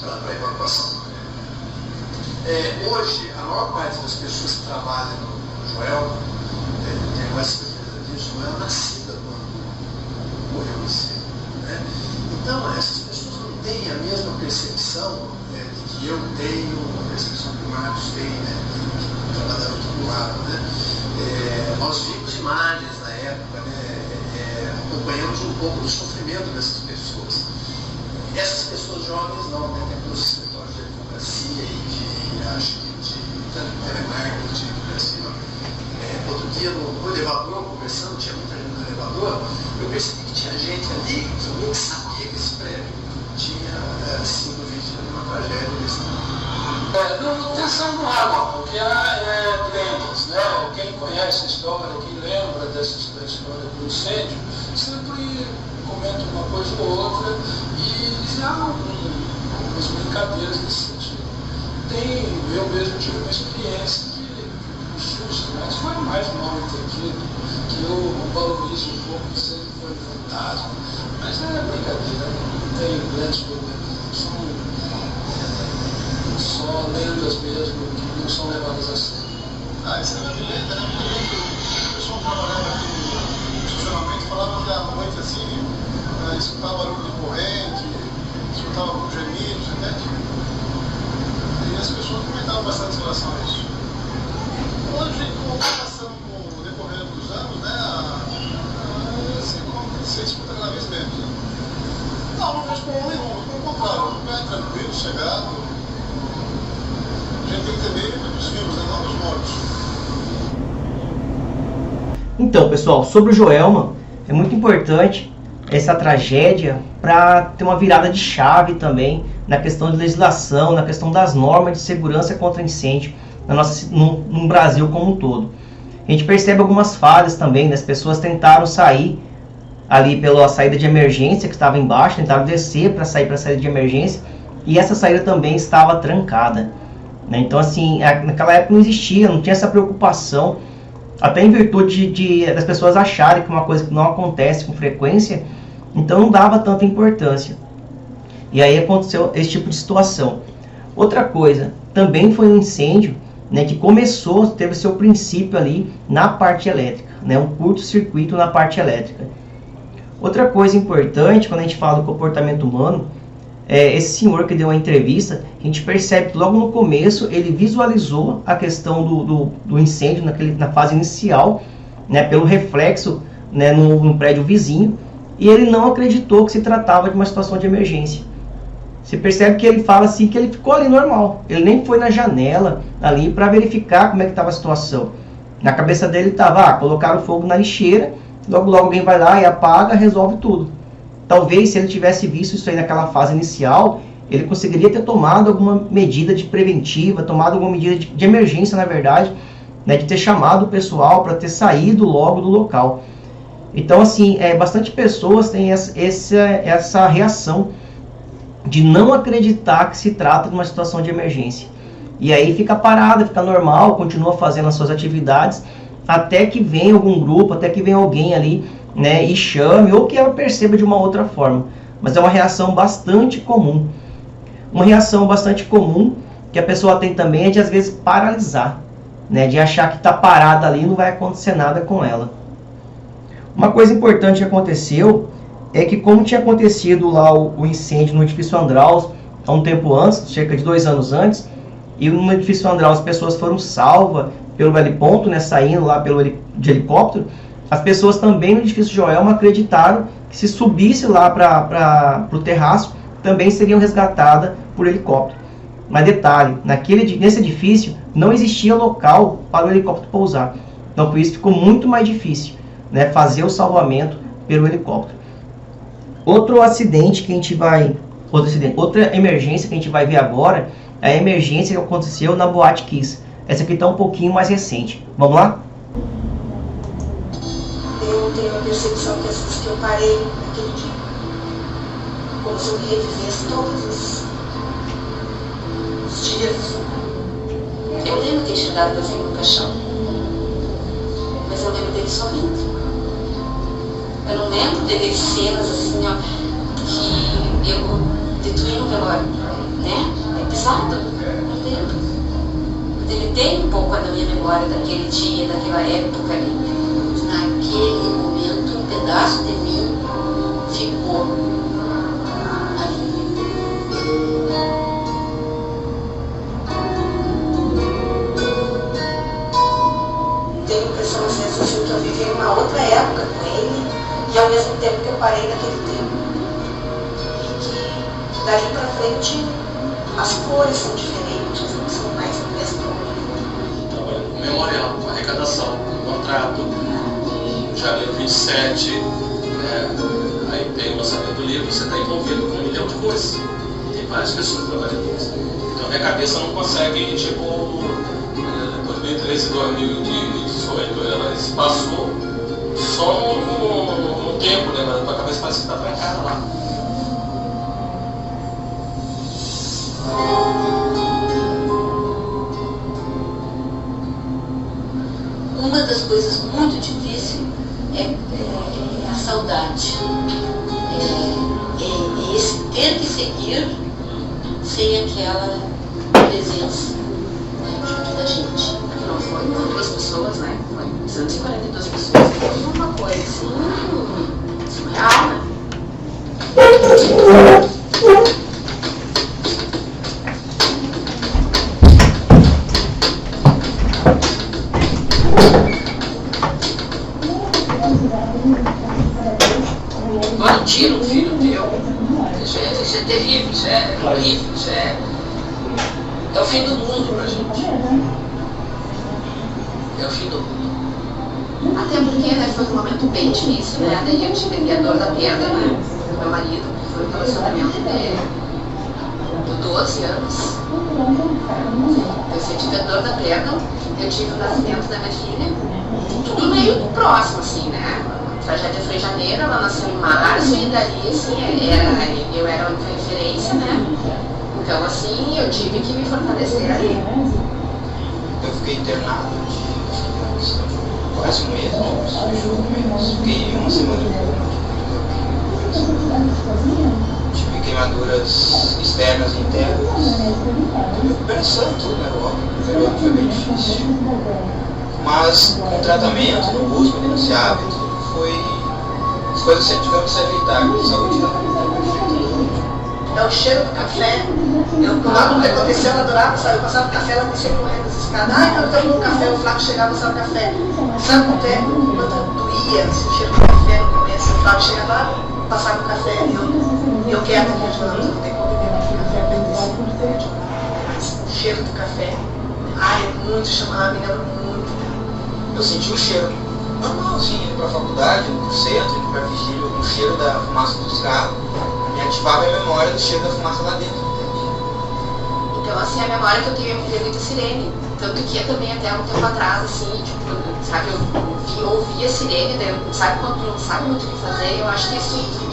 para evacuação. Hoje, a maior parte das pessoas que trabalham no Joel, tem mais certeza disso, não é nascida quando morreu o incêndio. Né? Então, essas pessoas não têm a mesma percepção de que eu tenho, a percepção que o Marcos tem, né? Que trabalharam do lado. Né? Nós vimos imagens na época, né? Acompanhamos um pouco do sofrimento dessas pessoas. Essas pessoas jovens não, né? Tem os escritórios de advocacia e acho que de telemarketing, assim, outro dia no elevador, conversando, tinha muita gente no elevador, eu percebi que tinha gente ali que eu nem sabia que esse prédio tinha sido vítima de uma tragédia desse Não tem ação no água, porque há lendas, né? Quem conhece a história, quem lembra da história do incêndio, sempre comenta uma coisa ou outra e há algumas brincadeiras nesse sentido. Eu mesmo tive uma experiência que susto, mas foi mais mal entendido, que eu valorizo um pouco que sempre foi fantasma, mas é brincadeira, não tem grandes problemas, são só lendas mesmo que não são levadas a sério. Isso era de lenda, né? O pessoal trabalhava aqui no estacionamento, falava que à noite assim, escutava barulho de corrente, escutava gemidos, né? E as pessoas comentavam bastante em relação a isso. Hoje, com a passando com o decorrer dos anos, né, você escuta cada vez menos. Né? Não vejo como nenhum, pelo contrário, o lugar é tranquilo, chegado. A gente tem que ter medo dos vivos, né, não dos mortos. Então, pessoal, sobre o Joelma, é muito importante essa tragédia para ter uma virada de chave também na questão de legislação, na questão das normas de segurança contra incêndio no Brasil como um todo. A gente percebe algumas falhas também, né? As pessoas tentaram sair ali pela saída de emergência que estava embaixo, tentaram descer para sair para a saída de emergência e essa saída também estava trancada. Né? Então, assim, naquela época não existia, não tinha essa preocupação, até em virtude das pessoas acharem que uma coisa que não acontece com frequência, então não dava tanta importância. E aí aconteceu esse tipo de situação. Outra coisa, também foi um incêndio, né, que teve seu princípio ali na parte elétrica, né, um curto-circuito na parte elétrica. Outra coisa importante, quando a gente fala do comportamento humano, esse senhor que deu a entrevista, a gente percebe que logo no começo ele visualizou a questão do incêndio na fase inicial, né, pelo reflexo, né, no prédio vizinho, e ele não acreditou que se tratava de uma situação de emergência. Você percebe que ele fala assim que ele ficou ali normal, ele nem foi na janela ali para verificar como é que estava a situação. Na cabeça dele estava, colocaram fogo na lixeira, logo alguém vai lá e apaga, resolve tudo. Talvez se ele tivesse visto isso aí naquela fase inicial, ele conseguiria ter tomado alguma medida de preventiva, tomado alguma medida de emergência, na verdade, né, de ter chamado o pessoal para ter saído logo do local. Então, assim, bastante pessoas têm essa reação de não acreditar que se trata de uma situação de emergência. E aí fica parada, fica normal, continua fazendo as suas atividades, até que venha algum grupo, até que venha alguém ali, né, e chame, ou que ela perceba de uma outra forma. Mas é uma reação bastante comum. Uma reação bastante comum que a pessoa tem também é de, às vezes, paralisar, né, de achar que está parada ali e não vai acontecer nada com ela. Uma coisa importante que aconteceu é que, como tinha acontecido lá o incêndio no edifício Andraus há um tempo antes, cerca de 2 anos antes, e no edifício Andraus as pessoas foram salvas pelo heliponto, né, saindo lá de helicóptero, as pessoas também no edifício Joelma acreditaram que se subisse lá para o terraço, também seriam resgatadas por helicóptero. Mas detalhe, nesse edifício não existia local para o helicóptero pousar. Então por isso ficou muito mais difícil, né, fazer o salvamento pelo helicóptero. Outra emergência que a gente vai ver agora é a emergência que aconteceu na Boate Kiss. Essa aqui está um pouquinho mais recente. Vamos lá? Eu tenho a percepção que as vezes que eu parei naquele dia, como se eu revivesse todos os dias. Eu lembro de ter chegado meu filho no caixão, mas eu lembro dele sorrindo. Eu não lembro de cenas assim, ó, que eu destruí um velório, né? É pesado, não lembro. Deletei um pouco na minha memória daquele dia, daquela época ali. Naquele momento, um pedaço de mim ficou ali. Tenho a impressão, às vezes, assim, que eu vivi uma outra época com ele, e ao mesmo tempo que eu parei naquele tempo. E que dali pra frente as cores são diferentes, não são mais do mesmo tom. Memorial, arrecadação, contrato, janeiro 27, né? Aí tem o lançamento do livro, você está envolvido com 1 milhão de coisas. Tem várias pessoas trabalhando nisso. Então minha cabeça não consegue, tipo, 2013 e 2018, ela se passou só no tempo, né? Mas a tua cabeça parece que está trancada lá. Uma das coisas muito difíceis é a saudade. É esse ter que seguir sem aquela presença, né, junto da gente. Porque não foi 2 pessoas, né? Foi 242 pessoas. Foi uma coisa assim, surreal, né? Quando tira um filho teu, isso é terrível, isso é horrível, isso é o fim do mundo pra gente. É o fim do mundo. Até porque, né, foi um momento bem difícil, né? Daí eu tive a dor da perda, né, do meu marido, que foi um relacionamento de 12 anos. Eu tive a dor da perda, eu tive o nascimento da minha filha, tudo meio próximo, assim, né? A tragédia foi em janeiro, ela nasceu em março, e dali, assim, eu era a única referência, né? Então, assim, eu tive que me fortalecer ali. Eu fiquei internado quase 1 mês, fiquei 1 semana e pouco. Tive queimaduras externas e internas. Recuperação tudo, né? O período foi bem difícil. Mas com o tratamento, no uso, no hábito, as coisas sempre tiveram que se ajeitar, a saúde É o cheiro do café. Quando aconteceu, eu adorava, sabe? Eu passava o café, ela descia correndo as escadas. Ai, eu tomo um café, o Flávio chegava e passava o café. Sabe quanto é? Quanto doía o cheiro do café no começo? O Flávio chegava lá, passava o café e eu quero aqui ajudando, eu tenho que conviver com o café pra descer. O cheiro do café. Ai, é muito chamado, me lembro muito. Eu senti o cheiro normal, assim, indo pra faculdade, pro centro, indo pra vigília, o cheiro da fumaça do cigarro. Me ativava a memória do cheiro da fumaça lá dentro. Então, assim, a memória que eu tenho é muito sirene. Tanto que eu também até um tempo atrás, assim, tipo, sabe, eu ouvia sirene, daí, sabe quando tu não sabe muito o que fazer, eu acho que isso...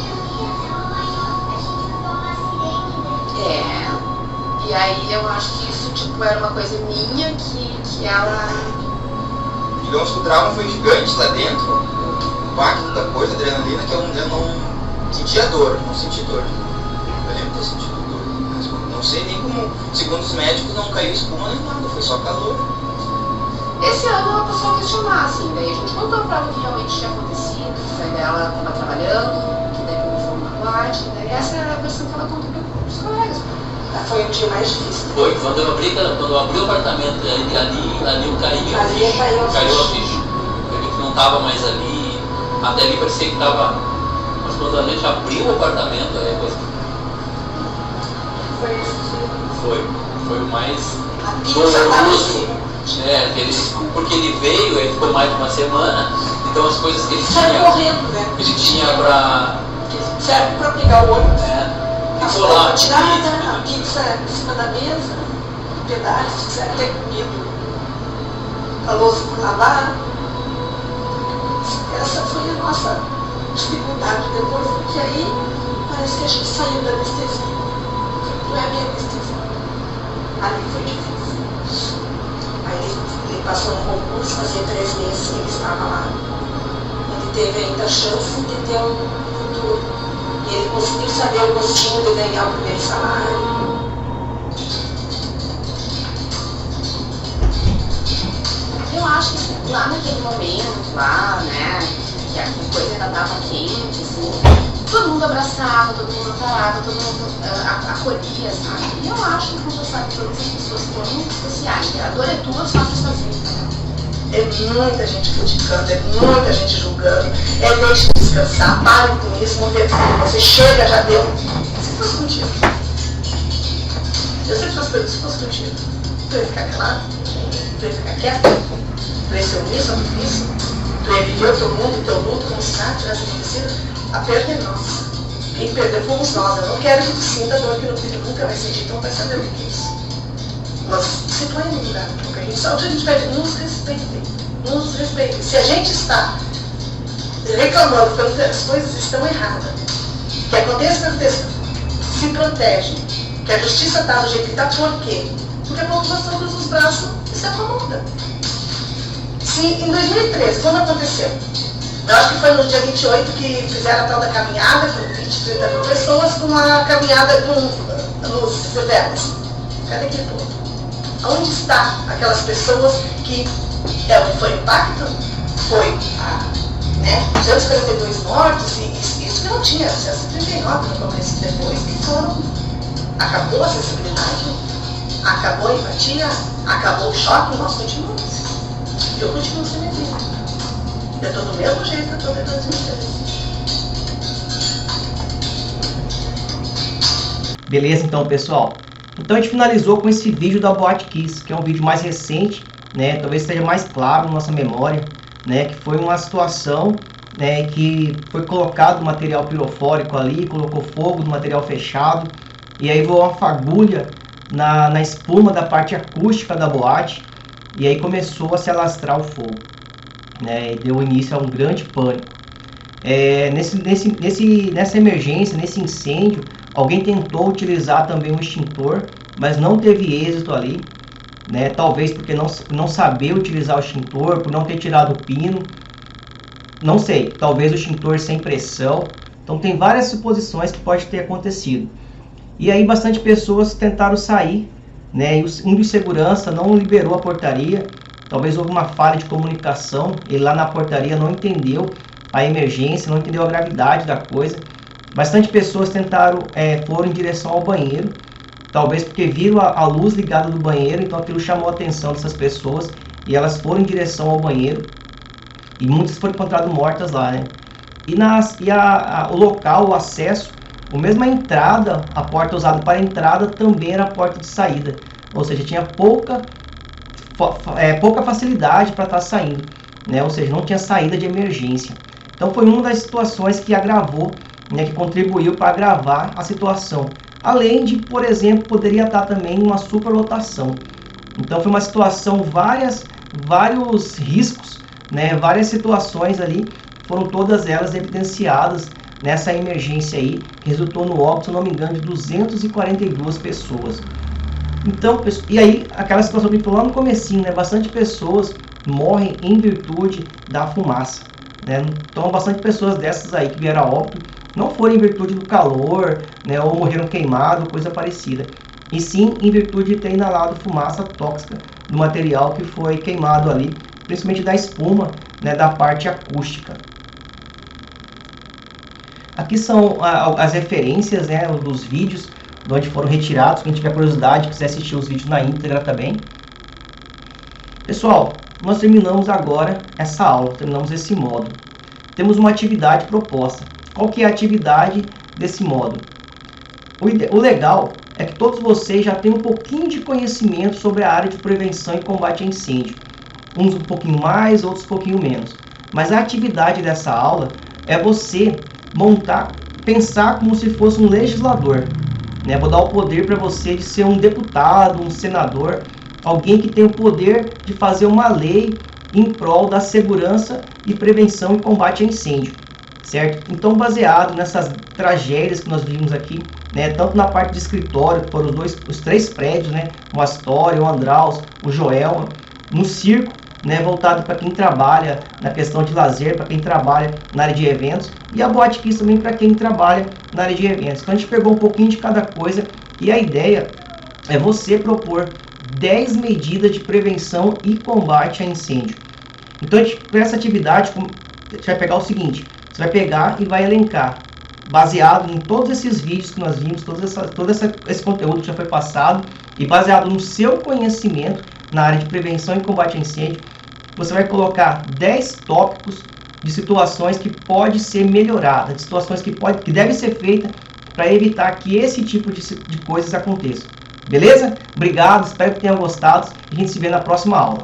E aí eu acho que isso, tipo, era uma coisa minha que ela Digamos que o trauma foi gigante lá dentro, o impacto da coisa, a adrenalina, que eu não sentia dor, não senti dor. Eu lembro de ter sentido dor, mas não sei nem como, segundo os médicos, não caiu espuma nem nada, foi só calor. Esse ano a pessoa questionar, assim, daí a gente contou pra ela o que realmente tinha acontecido, que foi dela estava trabalhando, que daí pegou fogo na boate, daí essa era a versão que ela contou para os colegas. Foi o dia mais difícil. Foi, quando eu abri o apartamento, ali caiu a ficha. Eu vi que não estava mais ali, até ali parecia que estava. Mas quando a gente abriu o apartamento, aí a coisa. Foi esse dia? Foi o mais doloroso. Porque ele veio, ele ficou mais de uma semana, então as coisas que ele tinha. Correndo, né? Ele tinha pra. Serve pra pegar o ônibus. Ficou lá. Tirada, a pizza em cima da mesa, um pedaço, se quiser ter comido a louça por lavar. Essa foi a nossa dificuldade depois, porque aí parece que a gente saiu da anestesia. Não é a minha anestesia. Ali foi difícil. Aí ele passou no concurso, fazia 3 meses que ele estava lá. Ele teve ainda a chance de ter um futuro. E ele conseguiu saber o gostinho de ganhar o primeiro salário. Eu acho que lá naquele momento, né, que a coisa ainda estava quente, assim, todo mundo abraçava, todo mundo amparava, todo mundo acolhia, sabe? E eu acho que quando eu sabe que todas as pessoas foram muito especiais, que a dor é tua, sofre sozinho. É muita gente criticando, é muita gente julgando, deixa de descansar, pare com isso, não tem como você chega, já deu. Se fosse contigo. Eu sempre faço perguntas, se fosse contigo. Tu ia ficar calado? Tu ia ficar quieto? Tu ia ser omisso, omisso? Tu ia viver o teu mundo, o teu luto, como se nada tivesse acontecido? A perda é nossa. Quem perdeu fomos nós. Eu não quero que tu sinta a dor que no filho nunca vai sentir, então vai saber o que é isso. Mas se põe no lugar, porque a gente só o que a gente pede, nos respeitem. Nos respeitem. Se a gente está reclamando quando as coisas estão erradas, que aconteça, se protege, que a justiça está do jeito que está, por quê? Porque a população cruza os braços e se acomoda. Se em 2013, quando aconteceu, eu acho que foi no dia 28 que fizeram a tal da caminhada, com 20, 30 mil pessoas, com uma caminhada com luzes severas. Cadê aquele povo? Onde está aquelas pessoas que foi o impacto? Foi 242 mortos, e isso que não tinha, 139 no começo, depois que foram. Acabou a acessibilidade, acabou a empatia, acabou o choque, nós continuamos. Eu continuo sem minha vida. Eu estou do mesmo jeito que eu estou desde 2013. Beleza, então, pessoal? Então a gente finalizou com esse vídeo da Boate Kiss, que é um vídeo mais recente, né? Talvez esteja mais claro na nossa memória, né? Que foi uma situação, né, que foi colocado material pirofórico ali, colocou fogo no material fechado, e aí voou uma fagulha na espuma da parte acústica da boate, e aí começou a se alastrar o fogo, né? E deu início a um grande pânico. Nessa emergência, nesse incêndio, alguém tentou utilizar também um extintor, mas não teve êxito ali, né? Talvez porque não saber utilizar o extintor, por não ter tirado o pino, não sei, talvez o extintor sem pressão. Então tem várias suposições que pode ter acontecido. E aí bastante pessoas tentaram sair, né? E um de segurança não liberou a portaria, talvez houve uma falha de comunicação, ele lá na portaria não entendeu a emergência, não entendeu a gravidade da coisa. Bastante pessoas foram em direção ao banheiro, talvez porque viram a luz ligada do banheiro, então aquilo chamou a atenção dessas pessoas e elas foram em direção ao banheiro, e muitas foram encontradas mortas lá, né? O local, o acesso, a mesma entrada, a porta usada para entrada também era a porta de saída, ou seja, tinha pouca facilidade para estar saindo, né? Ou seja, não tinha saída de emergência. Então foi uma das situações que agravou, né, que contribuiu para agravar a situação. Além de, por exemplo, poderia estar também uma superlotação. Então foi uma situação, vários riscos, né, várias situações ali, foram todas elas evidenciadas nessa emergência aí, que resultou no óbito, se não me engano, de 242 pessoas. Então, e aí, aquela situação que a gente falou lá no comecinho, né, bastante pessoas morrem em virtude da fumaça, né? Então, bastante pessoas dessas aí que vieram a óbito não foram em virtude do calor, né, ou morreram queimado, coisa parecida, e sim em virtude de ter inalado fumaça tóxica do material que foi queimado ali, principalmente da espuma, né, da parte acústica. Aqui são as referências, né, dos vídeos de onde foram retirados. Quem tiver curiosidade, quiser assistir os vídeos na íntegra também. Pessoal, nós terminamos agora essa aula, terminamos esse módulo. Temos uma atividade proposta. Qual que é a atividade desse módulo? O legal é que todos vocês já têm um pouquinho de conhecimento sobre a área de prevenção e combate a incêndio. Uns um pouquinho mais, outros um pouquinho menos. Mas a atividade dessa aula é você pensar como se fosse um legislador, né? Vou dar o poder para você de ser um deputado, um senador, alguém que tem o poder de fazer uma lei em prol da segurança e prevenção e combate a incêndio, certo? Então, baseado nessas tragédias que nós vimos aqui, né, tanto na parte de escritório, que foram os três prédios, né, o Astoria, o Andraus, o Joelma, no circo, né, voltado para quem trabalha na questão de lazer, para quem trabalha na área de eventos, e a Boate Kiss também para quem trabalha na área de eventos. Então a gente pegou um pouquinho de cada coisa, e a ideia é você propor 10 medidas de prevenção e combate a incêndio. Então, para essa atividade, a gente vai pegar o seguinte: você vai pegar e vai elencar, baseado em todos esses vídeos que nós vimos, todo esse conteúdo que já foi passado, e baseado no seu conhecimento na área de prevenção e combate a incêndio, você vai colocar 10 tópicos de situações que pode ser melhorada, de situações que deve ser feita para evitar que esse tipo de coisas aconteçam. Beleza? Obrigado, espero que tenham gostado. A gente se vê na próxima aula.